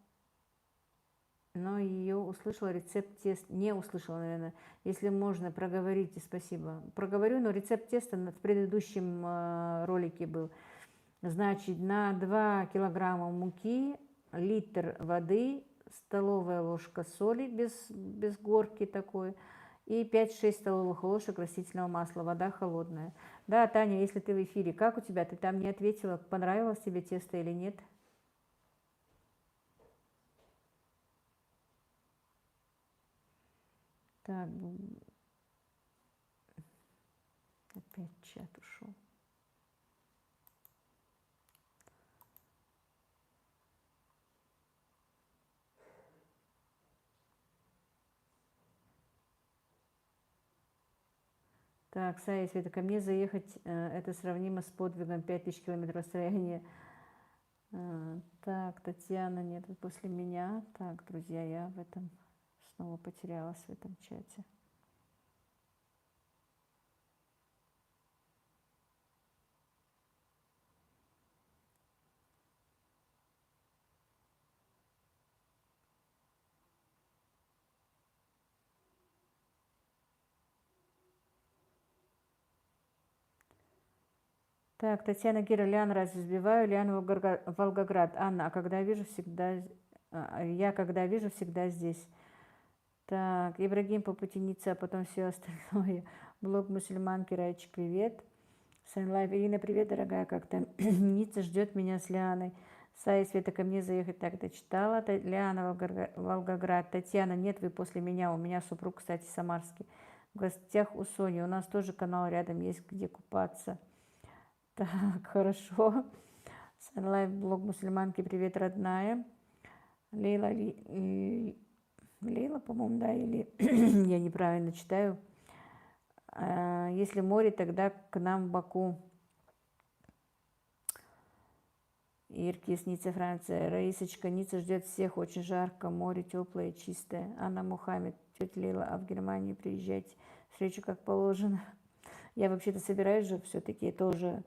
ее услышала рецепт теста. Не услышала, наверное. Если можно, проговорите, спасибо. Проговорю, но рецепт теста в предыдущем ролике был. Значит, на 2 килограмма муки, литр воды, столовая ложка соли без горки такой, И 5-6 столовых ложек растительного масла, вода холодная. Да, Таня, если ты в эфире, как у тебя? Ты там не ответила, понравилось тебе тесто или нет? Так, опять чат ушел. Так, Сая, Света, ко мне заехать, это сравнимо с подвигом 5000 километров расстояния. Так, Татьяна, нет, вы после меня. Так, друзья, я в этом снова потерялась в этом чате. Так, Татьяна Кира, Ляна, разве сбиваю? Ляна, Волгоград. Анна, а когда вижу, всегда... я когда вижу, всегда здесь. Так, Ибрагим по пути Ницца, а потом все остальное. Блог мусульманки, Райчик, привет. Санлайв, Ирина, привет, дорогая, как-то Ницца ждет меня с Лианой. Сая, Света, ко мне заехать так дочитала. Лиана, Волгоград. Татьяна, нет, вы после меня. У меня супруг, кстати, самарский. В гостях у Сони. У нас тоже канал рядом есть, где купаться. Так, хорошо. Санлайв, блог мусульманки, привет, родная. Лейла, Лейла, по-моему, да, или я неправильно читаю. Если море, тогда к нам в Баку. Иркис, Ницца, Франция. Раисочка, Ницца ждет всех, очень жарко, море теплое, чистое. Анна Мухаммед, тетя Лейла, а в Германию приезжайте, встречу как положено. Я вообще-то собираюсь же все-таки тоже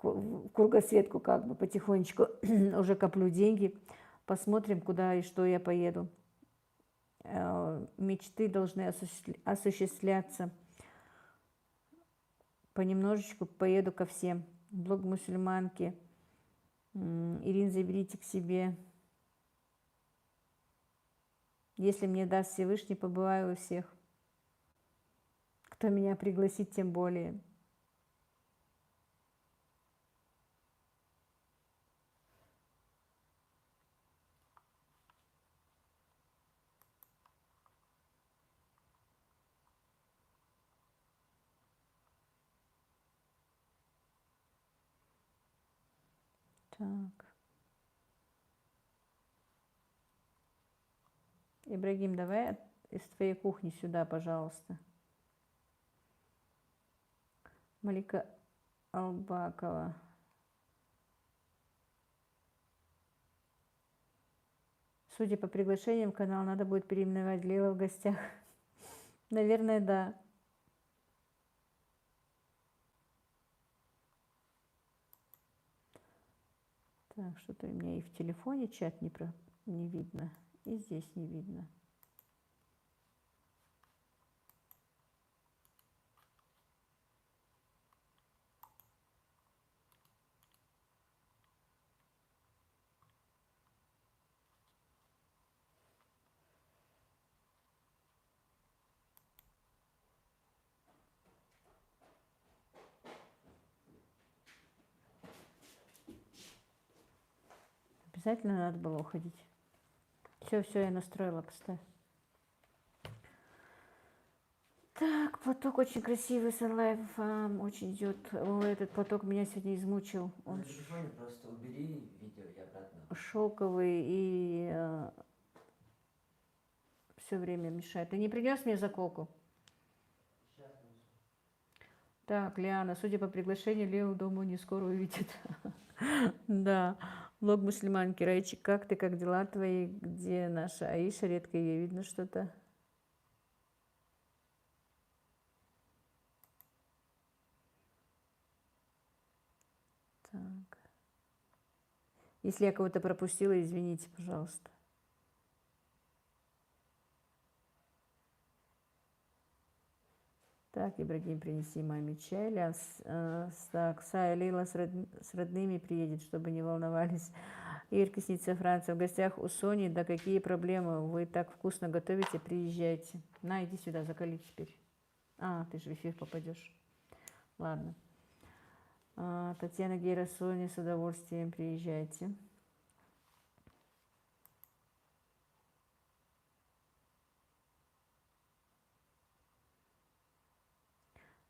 в кругосветку как бы потихонечку уже коплю деньги. Посмотрим, куда и что я поеду. Мечты должны осуществляться. Понемножечку поеду ко всем. Блог мусульманки. Ирин, заберите к себе. Если мне даст Всевышний, побываю у всех. Кто меня пригласит, тем более. Так. Ибрагим, давай из твоей кухни сюда, пожалуйста. Малика Албакова. Судя по приглашениям, канал надо будет переименовать. Лейла в гостях. Наверное, да. Так, что-то у меня и в телефоне чат не видно, и здесь не видно. Обязательно надо было уходить. Все, я настроила, поставь. Так, поток очень красивый, Санлайв очень идет. Этот поток меня сегодня измучил. Он На телефоне просто убери видео и обратно. шелковый и все время мешает. Ты не принес мне заколку? Так, Лиана, судя по приглашению, Лео дома не скоро увидит. Да, блог мусульманки. Райчик, как ты, как дела твои? Где наша Аиша? Редко ее видно что-то. Так. Если я кого-то пропустила, извините, пожалуйста. Так, Ибрагим, принеси маме чай. Так, Сая, Лейла с родными приедет, чтобы не волновались. Ирка Синица, Франция. В гостях у Сони. Да какие проблемы? Вы так вкусно готовите, приезжайте. На, иди сюда, закали теперь. А, ты же в эфир попадешь. Ладно. Татьяна Гера, Соня, с удовольствием приезжайте.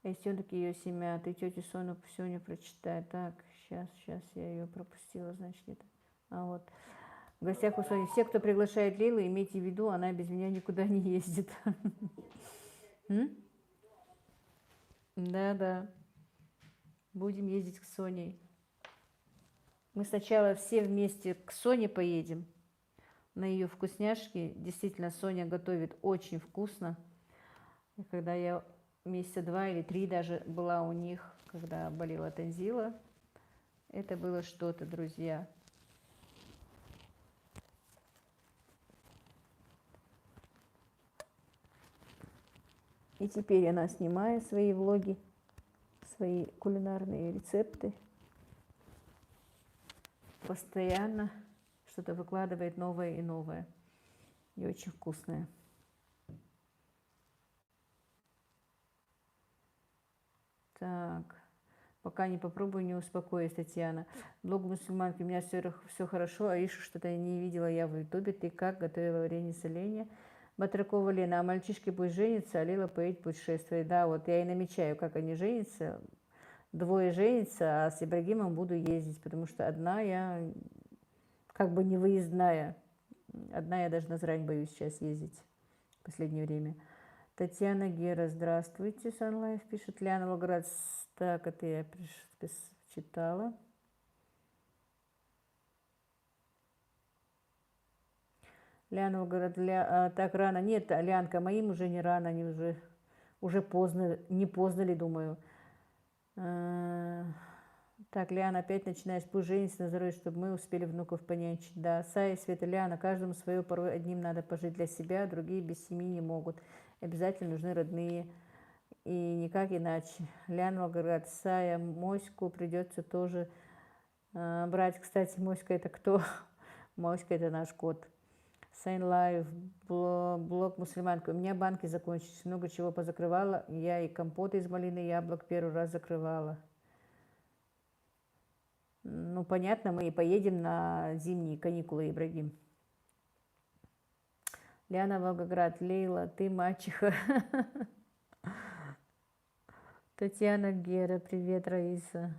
А если все-таки ее семья, ты тетю Соню сегодня прочитай. Так, сейчас я ее пропустила, значит, это. А вот. В гостях у Сони. Все, кто приглашает Лилу, имейте в виду, она без меня никуда не ездит. Да. Будем ездить к Соне. Мы сначала все вместе к Соне поедем. На ее вкусняшки. Действительно, Соня готовит очень вкусно. И когда я месяца 2 или 3 даже была у них, когда болела Танзила, это было что-то, друзья. И теперь она снимает свои влоги, свои кулинарные рецепты. Постоянно что-то выкладывает новое и новое. И очень вкусное. Так, пока не попробую, не успокоюсь, Татьяна. Блог мусульманки, у меня все хорошо, а Ишу что-то не видела я в ютубе. Ты как готовила варенье соленья? Батракова Лена, а мальчишки пусть женятся, а Лила поедет путешествовать. Да, вот я и намечаю, как они женятся. 2 женятся, а с Ибрагимом буду ездить, потому что одна я как бы не выездная. Одна я даже на Зрань боюсь сейчас ездить в последнее время. Татьяна Гера, здравствуйте, Санлайф пишет. Ляна Волгоград, так, это я читала. Ляна Волгоград, так рано. Нет, Лянка, моим уже не рано, они уже поздно, не поздно ли, думаю. Так, Лиана, опять начинаешь, пусть жениться на здоровье, чтобы мы успели внуков понянчить. Да, Сая, Света, Лиана, каждому свое, порой одним надо пожить для себя, другие без семьи не могут. Обязательно нужны родные, и никак иначе. Лиана, Волгоград, Сая, Моську придется тоже брать. Кстати, Моська это кто? Моська это наш кот. Сайн Лайв, блог мусульманка. У меня банки закончились, много чего позакрывала. Я и компоты из малины и яблок 1 раз закрывала. Ну, понятно, мы и поедем на зимние каникулы, Ибрагим. Ляна Волгоград, Лейла, ты мачеха. Татьяна Гера, привет, Раиса.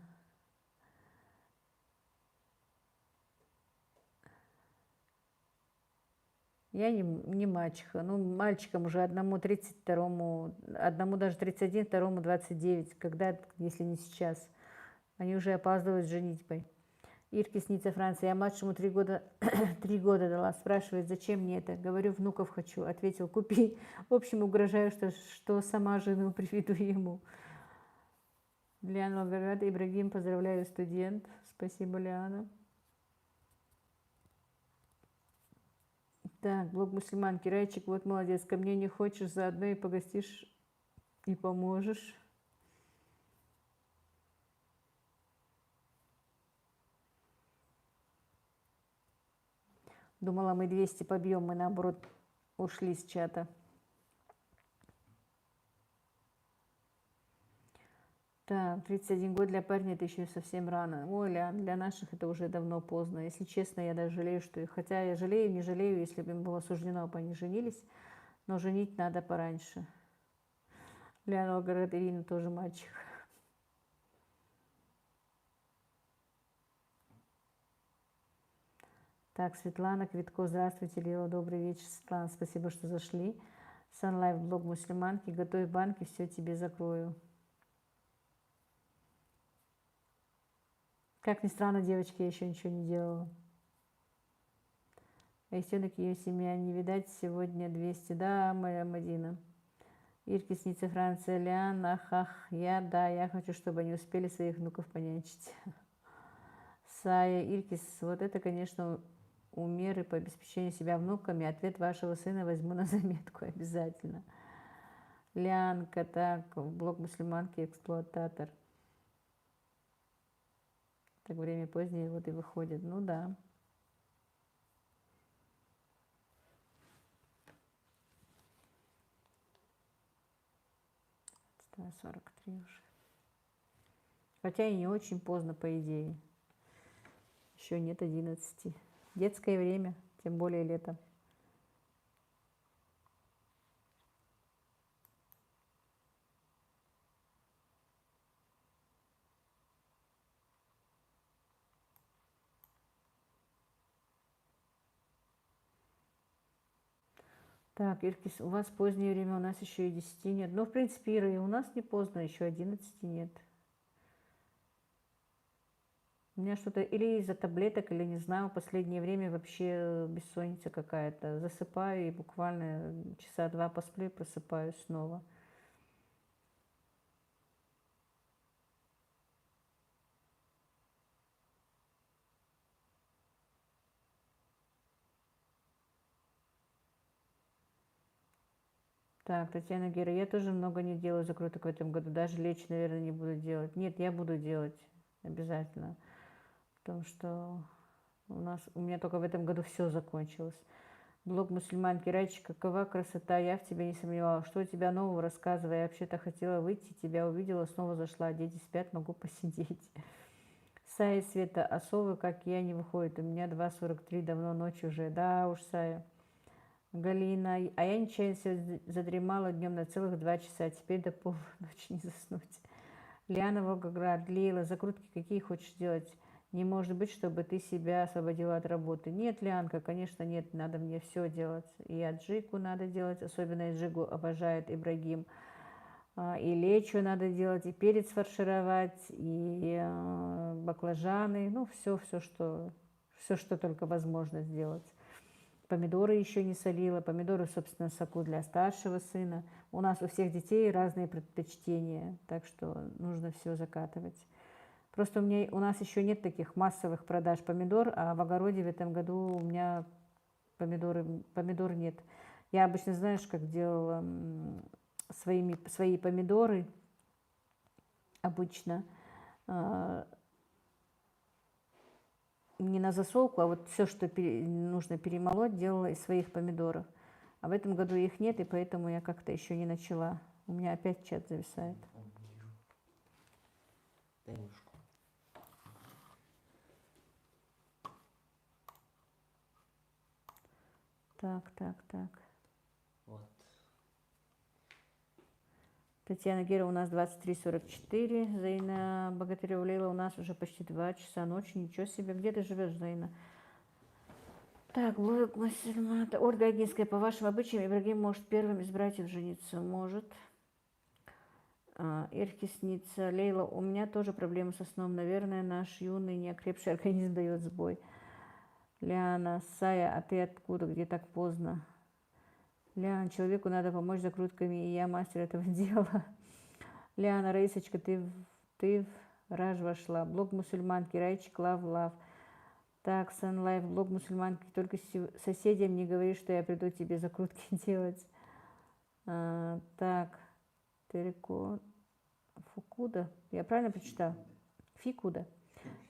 Я не мачеха. Ну, мальчикам уже одному 32, одному даже 31, второму 29. Когда, если не сейчас? Они уже опаздывают с женитьбой. Ирке снится Франция. Я младшему 3 года, 3 года дала. Спрашивает, зачем мне это? Говорю, внуков хочу. Ответил, купи. В общем, угрожаю, что сама жену приведу ему. Лиана Волгоград, Ибрагим, поздравляю, студент. Спасибо, Лиана. Так, блог мусульманки. Райчик, вот молодец. Ко мне не хочешь, заодно и погостишь, и поможешь. Думала, мы 200 побьем, мы наоборот ушли с чата. Так, 31 год для парня это еще совсем рано. Ой, для наших это уже давно поздно. Если честно, я даже жалею, что... Хотя я жалею, не жалею, если бы им было суждено, бы они женились. Но женить надо пораньше. Ляна Волгоград, Ирина тоже мальчик. Так, Светлана Квитко, здравствуйте, Лила, добрый вечер, Светлана, спасибо, что зашли. Санлайф, блог мусульманки, готовь банки, все тебе закрою. Как ни странно, девочки, я еще ничего не делала. А и все-таки ее семья не видать, сегодня 200. Да, моя Мадина. Ирки снится Франция, Ляна, я хочу, чтобы они успели своих внуков понянчить. Сая, Иркис, вот это, конечно, меры по обеспечению себя внуками. Ответ вашего сына возьму на заметку обязательно. Лянка, так, блог мусульманки, эксплуататор. Так, время позднее, вот и выходит. Ну да. Да, 43 уже. Хотя и не очень поздно, по идее. Еще нет 11. Детское время, тем более летом. Так, Иркис, у вас позднее время, у нас еще и 10 нет. Ну, в принципе, Ира, и у нас не поздно, еще 11 нет. У меня что-то или из-за таблеток, или не знаю, в последнее время вообще бессонница какая-то. Засыпаю и буквально часа 2 посплю и просыпаюсь снова. Так, Татьяна Гера, я тоже много не делаю закруток в этом году. Даже лечь, наверное, не буду делать. Нет, я буду делать обязательно. Потому что у меня только в этом году все закончилось. Блог мусульманки Райчик, какова красота, я в тебе не сомневалась. Что у тебя нового, рассказывай. Я вообще-то хотела выйти, тебя увидела, снова зашла. Дети спят, могу посидеть. Сая Света, а совы, как я, не выходит. У меня 2:43, давно ночь уже. Да уж, Сая. Галина, а я нечаянно задремала днем на целых 2 часа, теперь до полночи не заснуть. Лиана Волгоград, Лейла, закрутки какие хочешь делать? Не может быть, чтобы ты себя освободила от работы. Нет, Лианка, конечно, нет, надо мне все делать. И аджику надо делать, особенно аджику обожает Ибрагим. И лечо надо делать, и перец фаршировать, и баклажаны, ну, все, что только возможно сделать. Помидоры еще не солила, помидоры, собственно, соку для старшего сына. У нас у всех детей разные предпочтения, так что нужно все закатывать. Просто у нас еще нет таких массовых продаж помидор, а в огороде в этом году у меня помидор нет. Я обычно, знаешь, как делала свои помидоры обычно, не на засолку, а вот все, что нужно перемолоть, делала из своих помидоров. А в этом году их нет, и поэтому я как-то еще не начала. У меня опять чат зависает. Дай ложку. Так. Вот. Татьяна Гера, у нас 23:44. Зайна Богатырева Лейла, у нас уже почти 2 часа ночи. Ничего себе. Где ты живешь, Зайна? Так, блог мусульман. Ольга Агинская, по вашим обычаям, Ибрагим может первым из братьев жениться? Может. Ирхисница. Лейла, у меня тоже проблемы со сном. Наверное, наш юный неокрепший организм дает сбой. Лиана, Сая, а ты откуда? Где так поздно? Лиана, человеку надо помочь закрутками, и я мастер этого дела. Лиана, Раисочка, ты в раж вошла. Блог мусульманки, Райчик, лав. Так, Sunlife, блог мусульманки, только соседям не говори, что я приду тебе закрутки делать. Так, Тереко, Фукуда, я правильно прочитала? Фикуда.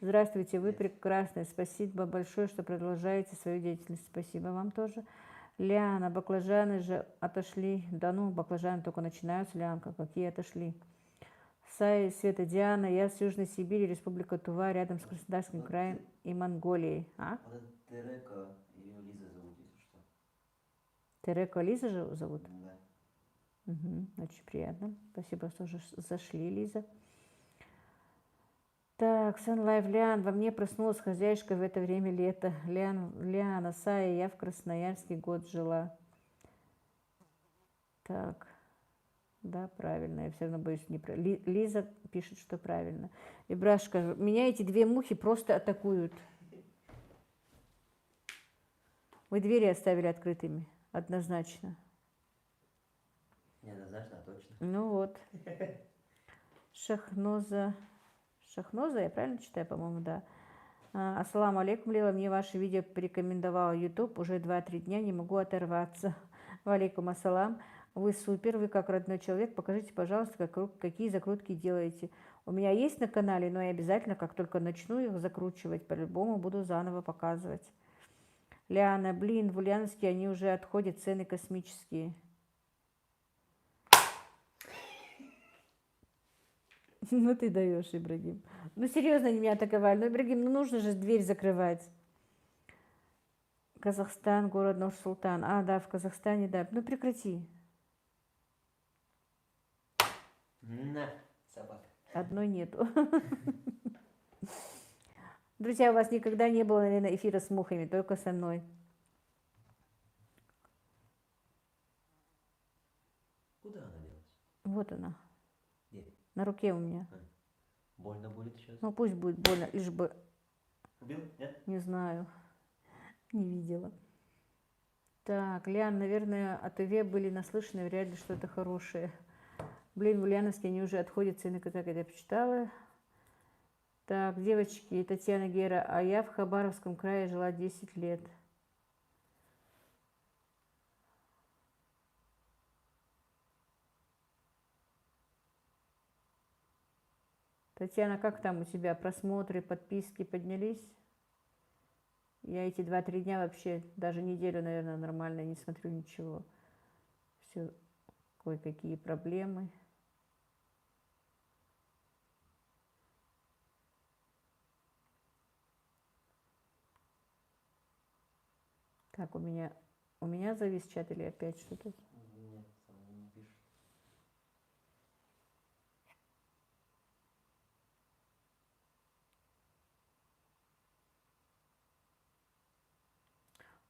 Здравствуйте, вы прекрасны. Спасибо большое, что продолжаете свою деятельность. Спасибо вам тоже. Лиана, баклажаны же отошли. Да ну, баклажаны только начинаются, Лианка, какие отошли. Сая, Света, Диана, я с Южной Сибири, Республика Тува, рядом с Краснодарским краем и Монголией. Вот это Терека, ее Лиза зовут, если что. Терека Лиза же зовут? Да. Угу, очень приятно. Спасибо, что зашли, Лиза. Так, Sunlife, Лиан, во мне проснулась хозяйка в это время лета. Лиана, Сая, я в Красноярске год жила. Так, да, правильно, я все равно боюсь неправильно. Лиза пишет, что правильно. Ибрашка, меня эти 2 мухи просто атакуют. Вы двери оставили открытыми, однозначно. Неоднозначно, а точно. Ну вот. Шахноза, я правильно читаю, по-моему, да. Ассаламу алейкум, Лила, мне ваше видео порекомендовал YouTube, уже 2-3 дня не могу оторваться. Валейкум ассалам, вы супер, вы как родной человек, покажите, пожалуйста, какие закрутки делаете. У меня есть на канале, но я обязательно, как только начну их закручивать, по-любому буду заново показывать. Лиана, блин, в Ульяновске они уже отходят, цены космические. Ну ты даешь, Ибрагим. Ну серьезно, они меня атаковали. Ну, Ибрагим, ну нужно же дверь закрывать. Казахстан, город Нур-Султан. А, да, в Казахстане, да. Ну прекрати. На, собака. Одной нету. Друзья, у вас никогда не было, наверное, эфира с мухами, только со мной. Куда она делась? Вот она, Где? на руке у меня. Больно будет сейчас? Ну пусть будет больно, лишь бы, Убил? Нет? не знаю, не видела. Так, Лян, наверное, от ИВ были наслышаны, вряд ли что-то хорошее. Блин, в Ульяновске они уже отходят, цены, как я почитала. Так, девочки, Татьяна Гера, а я в Хабаровском крае жила 10 лет. Татьяна, как там у тебя просмотры, подписки поднялись? Я эти 2-3 дня вообще, даже неделю, наверное, нормально не смотрю ничего. Все, кое-какие проблемы. Так, у меня завис чат или опять что-то? Нет, там не пишет.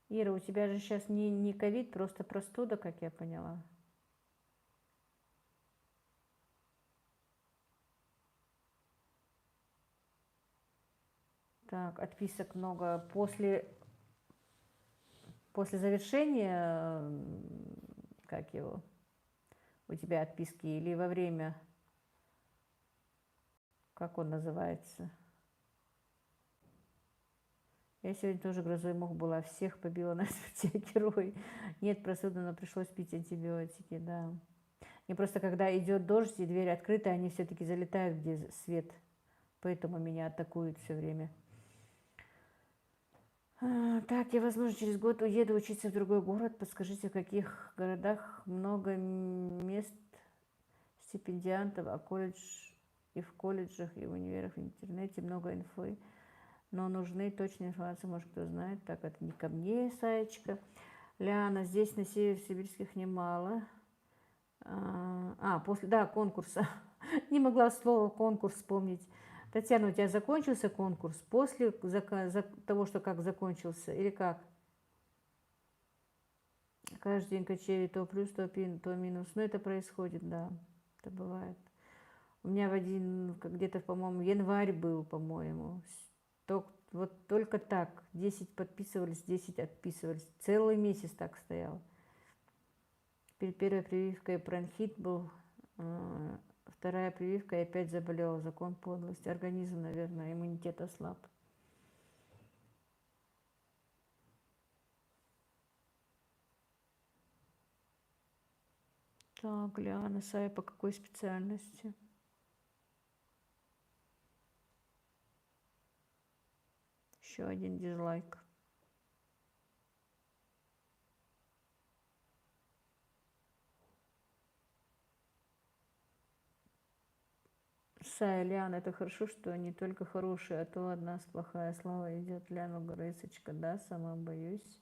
Ира, у тебя же сейчас не ковид, просто простуда, как я поняла. Так, отписок много. После завершения, как его, у тебя отписки или во время, как он называется? Я сегодня тоже грозой мух была, всех побила насмерть, я герой. Нет простуды, но пришлось пить антибиотики, да. И просто когда идет дождь и дверь открыта, они все-таки залетают, где свет. Поэтому меня атакуют все время. Так, я, возможно, через год уеду учиться в другой город. Подскажите, в каких городах много мест стипендиантов, а и в колледжах, и в универах, в интернете много инфы. Но нужны точные информации, может, кто знает. Так, это не ко мне, Саечка. Ляна, здесь на сибирских немало. После конкурса. Не могла слово конкурс вспомнить. Татьяна, у тебя закончился конкурс после того, что как закончился, или как? Каждый день качели то плюс, то минус. Но это происходит, да, это бывает. У меня где-то, по-моему, январь был, по-моему. Вот только так. 10 подписывались, 10 отписывались. Целый месяц так стоял. Теперь первая прививка и бронхит был. Вторая прививка и опять заболела. Закон подлости. Организм, наверное, иммунитет ослаб. Так, Лиана, Сая, по какой специальности? Еще один дизлайк. Сая, Лиана, это хорошо, что не только хорошие, а то от нас плохая слава идет. Ляна Горысочка, да, сама боюсь.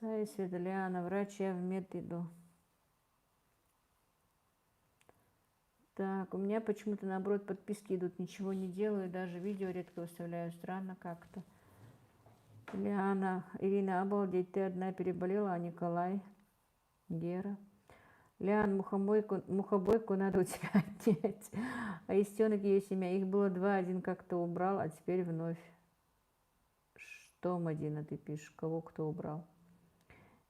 Сая, Светлана, врач, я в мед иду. Так, у меня почему-то наоборот подписки идут, ничего не делаю, даже видео редко выставляю, странно как-то. Лиана, Ирина, обалдеть, ты одна переболела, а Николай, Гера. Лян, мухобойку надо у тебя отнять. А Истенок ее семья, их было 2, один как-то убрал, а теперь вновь. Что, Мадина, ты пишешь, кого кто убрал?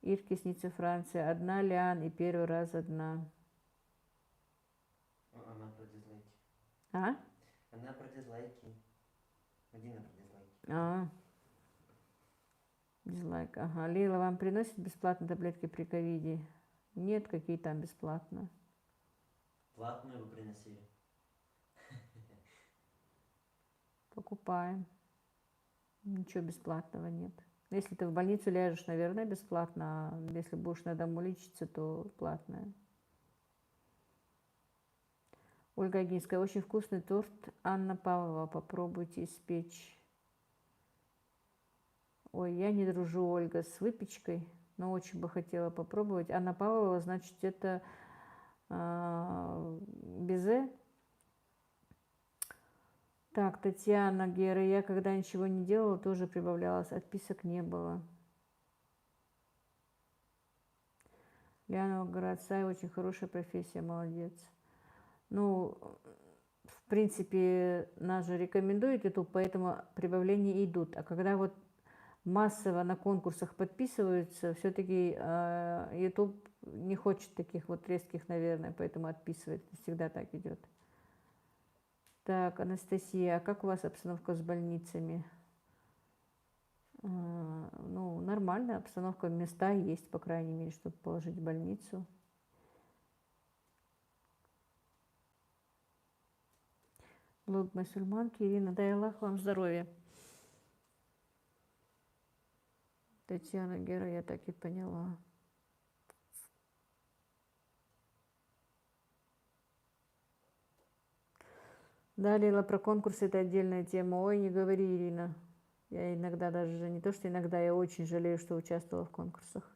Ирки снится Франция, одна Лян и первый раз одна. Она про дизлайки. А? Она про дизлайки. Мадина про дизлайки. Дизлайк, ага. Лейла, вам приносит бесплатно таблетки при ковиде? Нет, какие там бесплатно. Платную вы приносили. Покупаем. Ничего бесплатного нет. Если ты в больницу ляжешь, наверное, бесплатно, а если будешь на дому лечиться, то платное. Ольга Агинская, очень вкусный торт Анна Павлова, попробуйте испечь. Ой, я не дружу, Ольга, с выпечкой, но очень бы хотела попробовать. Анна Павлова, значит, это безе. Так, Татьяна Гера, я когда ничего не делала, тоже прибавлялась, отписок не было. Лиана Городцаева, очень хорошая профессия, молодец. Ну, в принципе, нас же рекомендует YouTube, поэтому прибавления идут. А когда вот массово на конкурсах подписываются, все-таки YouTube не хочет таких вот резких, наверное, поэтому отписывает. Всегда так идет. Так, Анастасия, а как у вас обстановка с больницами? Ну, нормальная обстановка, места есть, по крайней мере, чтобы положить в больницу. Блог мусульманки. Ирина, дай Аллах вам здоровья. Татьяна Гера, я так и поняла. Да, Лила, про конкурсы это отдельная тема. Ой, не говори, Ирина. Я иногда даже, не то что иногда, я очень жалею, что участвовала в конкурсах.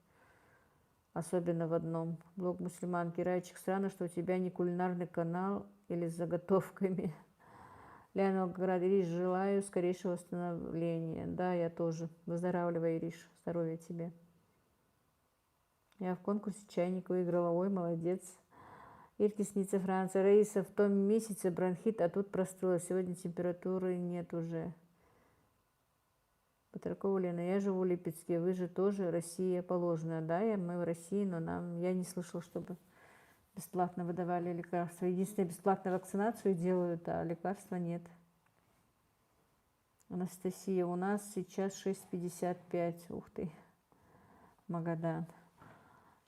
Особенно в одном. Блог мусульманки. Райчик, странно, что у тебя не кулинарный канал или с заготовками. Леонид, Ириш, желаю скорейшего восстановления. Да, я тоже. Выздоравливай, Ириш. Здоровья тебе. Я в конкурсе чайник выиграла. Ой, молодец. Ирке снится Франция. Раиса, в том месяце бронхит, а тут простыла. Сегодня температуры нет уже. Патракова Лена, я живу в Липецке. Вы же тоже Россия положена. Да, мы в России, но я не слышала, чтобы бесплатно выдавали лекарства. Единственное, бесплатно вакцинацию делают, а лекарства нет. Анастасия, у нас сейчас 6:55. Ух ты, Магадан.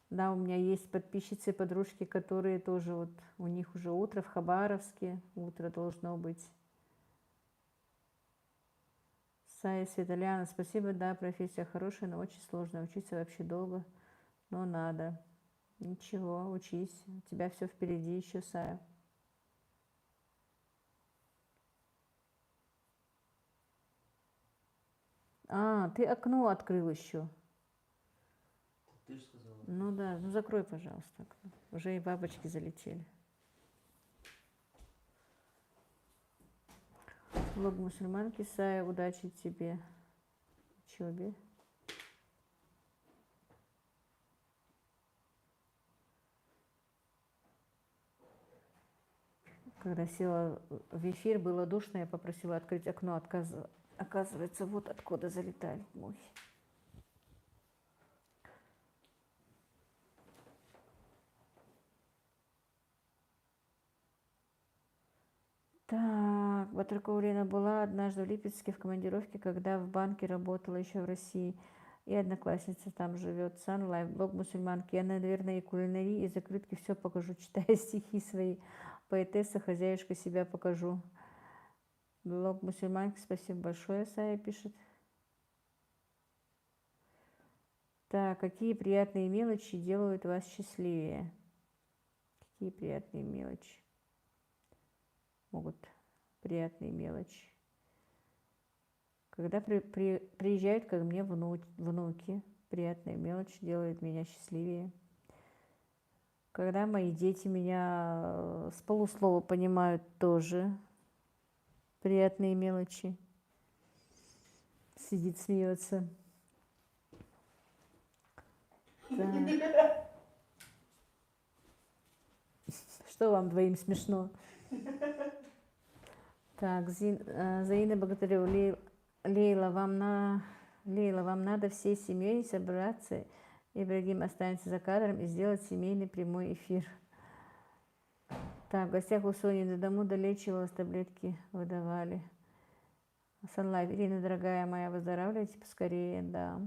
Да, у меня есть подписчицы, подружки, которые тоже вот, у них уже утро в Хабаровске, утро должно быть. Сая Светоляна, спасибо, да, профессия хорошая, но очень сложно, учиться вообще долго, но надо. Ничего, учись, у тебя все впереди еще, Сая. А, ты окно открыл еще. Ты же сказала. Ну да, ну закрой, пожалуйста, окно. Уже и бабочки залетели. Блог мусульманки, Сая, удачи тебе в учебе. Когда села в эфир, было душно, я попросила открыть окно. Оказывается, вот откуда залетали мухи. Так, Батракова Лена была однажды в Липецке в командировке, когда в банке работала еще в России. И одноклассница там живет. Санлайф, блог мусульманки. Я, наверное, и кулинарии, и закрытки все покажу, читая стихи свои. Поэтесса, хозяюшка себя покажу. Блог мусульманки, спасибо большое, Сая пишет. Так, какие приятные мелочи делают вас счастливее? Какие приятные мелочи? Могут приятные мелочи. Когда приезжают ко мне внуки, приятная мелочь делает меня счастливее. Когда мои дети меня с полуслова понимают, тоже приятные мелочи. Сидит, смеется. Да. Что вам двоим смешно? Так, Заина Богатырева, Лейла, вам надо всей семьей собраться. Ибрагим останется за кадром и сделать семейный прямой эфир. Так, в гостях у Сони до дому долечивалась, таблетки выдавали. Санлайф, Ирина, дорогая моя, выздоравливайте поскорее, да.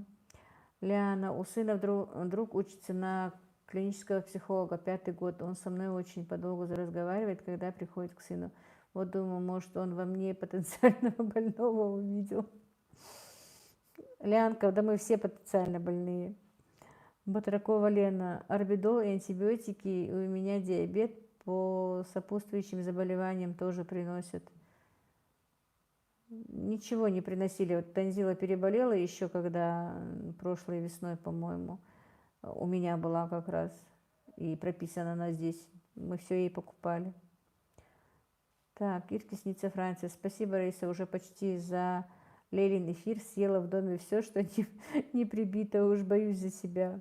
Ляна, у сына друг учится на клинического психолога, 5-й год. Он со мной очень подолгу разговаривает, когда приходит к сыну. Вот думаю, может, он во мне потенциального больного увидел. Лянка, да мы все потенциально больные. Батракова Лена, орбидол и антибиотики, и у меня диабет по сопутствующим заболеваниям тоже приносят. Ничего не приносили. Вот Танзила переболела еще, когда прошлой весной, по-моему, у меня была как раз. И прописана она здесь. Мы все ей покупали. Так, Иркисница Франция. Спасибо, Раиса, уже почти за Лейлин эфир съела в доме все, что не прибито. Уж боюсь за себя.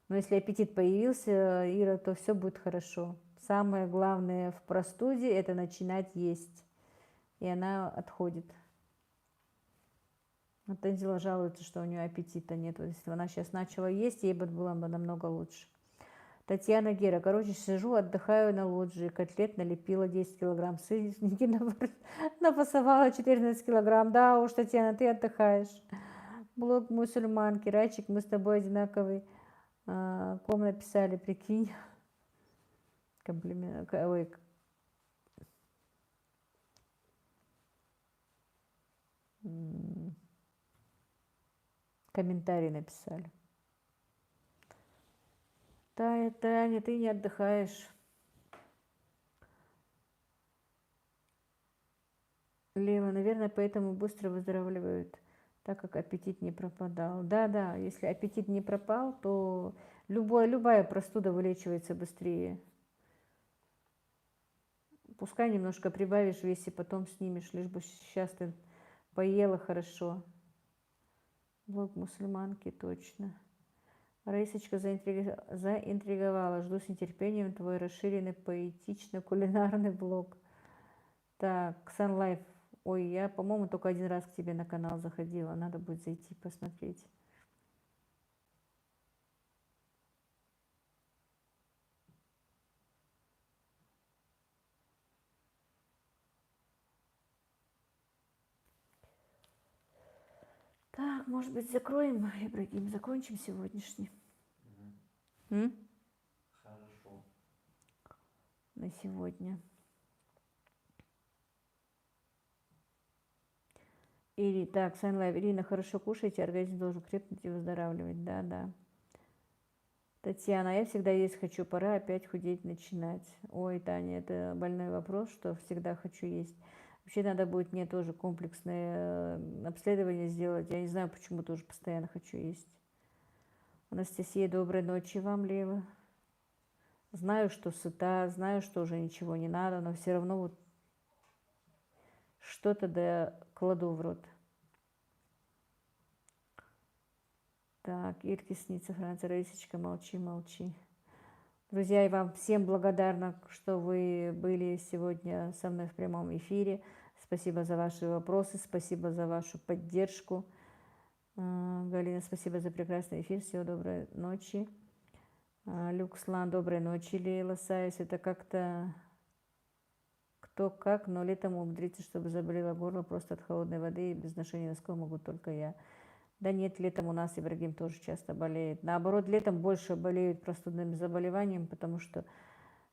Но если аппетит появился, Ира, то все будет хорошо. Самое главное в простуде – это начинать есть. И она отходит. Вот Танзила жалуется, что у нее аппетита нет. Вот если бы она сейчас начала есть, ей бы было бы намного лучше. Татьяна Гера. Короче, сижу, отдыхаю на лоджии. Котлет налепила 10 килограмм. Сырники напасовала 14 килограмм. Да уж, Татьяна, ты отдыхаешь. Блог мусульманки. Райчик, мы с тобой одинаковый. Ком написали, прикинь. Комплимент. Ой. Комментарий написали. Таня, ты не отдыхаешь. Лева, наверное, поэтому быстро выздоравливают, так как аппетит не пропадал. Да, если аппетит не пропал, то любая простуда вылечивается быстрее. Пускай немножко прибавишь в весе, потом снимешь, лишь бы сейчас ты поела хорошо. Блог мусульманки, точно. Раисочка заинтриговала. Жду с нетерпением твой расширенный поэтично-кулинарный блог. Так, Sun Life. Ой, я, по-моему, только один раз к тебе на канал заходила. Надо будет зайти посмотреть. Так, может быть, закроем, Ибрагим, закончим сегодняшний. Хорошо. На сегодня. Так, Санлайв, Ирина, хорошо кушайте, организм должен крепнуть и выздоравливать. Да. Татьяна, я всегда есть хочу, пора опять худеть начинать. Ой, Таня, это больной вопрос, что всегда хочу есть. Вообще надо будет мне тоже комплексное обследование сделать. Я не знаю, почему тоже постоянно хочу есть. Анастасия, доброй ночи вам, Лева. Знаю, что сыта, знаю, что уже ничего не надо, но все равно вот что-то да кладу в рот. Так, Иркисница, Франция, Раисочка, молчи. Друзья, я вам всем благодарна, что вы были сегодня со мной в прямом эфире. Спасибо за ваши вопросы, спасибо за вашу поддержку. Галина, спасибо за прекрасный эфир. Всего доброй ночи. Люкслан, доброй ночи. Лейла Саис, это как-то кто как, но летом умудриться, чтобы заболело горло просто от холодной воды и без ношения носков могу только я. Да нет, летом у нас Ибрагим тоже часто болеет. Наоборот, летом больше болеют простудными заболеваниями, потому что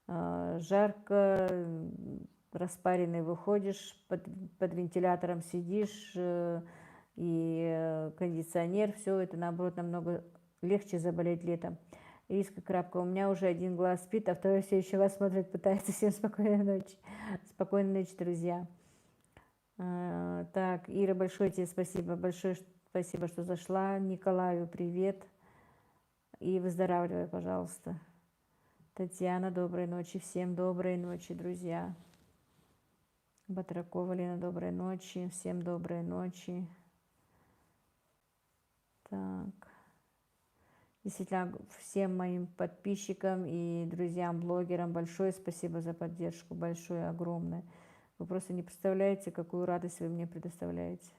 жарко, распаренный выходишь, под вентилятором сидишь, и кондиционер, все это, наоборот, намного легче заболеть летом. Ириска Крапка, у меня уже один глаз спит, а второй все еще вас смотрит, пытается. Всем спокойной ночи. Спокойной ночи, друзья. Так, Ира, большое тебе спасибо, спасибо, что зашла. Николаю привет. И выздоравливай, пожалуйста. Татьяна, доброй ночи. Всем доброй ночи, друзья. Батракова Лена, доброй ночи. Всем доброй ночи. Так. Действительно, всем моим подписчикам и друзьям-блогерам большое спасибо за поддержку. Большое, огромное. Вы просто не представляете, какую радость вы мне предоставляете.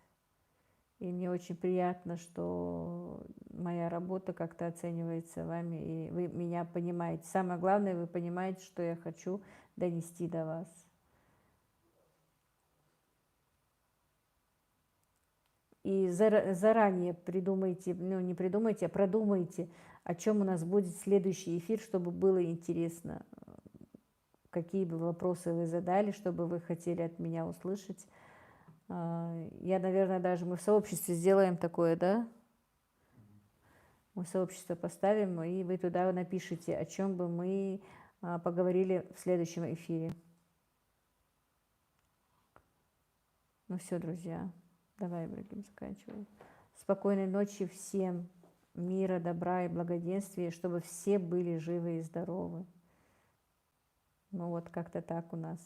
И мне очень приятно, что моя работа как-то оценивается вами, и вы меня понимаете. Самое главное, вы понимаете, что я хочу донести до вас. И заранее придумайте, не придумайте, а продумайте, о чем у нас будет следующий эфир, чтобы было интересно. Какие бы вопросы вы задали, чтобы вы хотели от меня услышать. Я, наверное, даже мы в сообществе сделаем такое, да? Мы сообщество поставим, и вы туда напишите, о чем бы мы поговорили в следующем эфире. Ну все, друзья, давай будем заканчивать. Спокойной ночи всем, мира, добра и благоденствия, чтобы все были живы и здоровы. Ну вот как-то так у нас.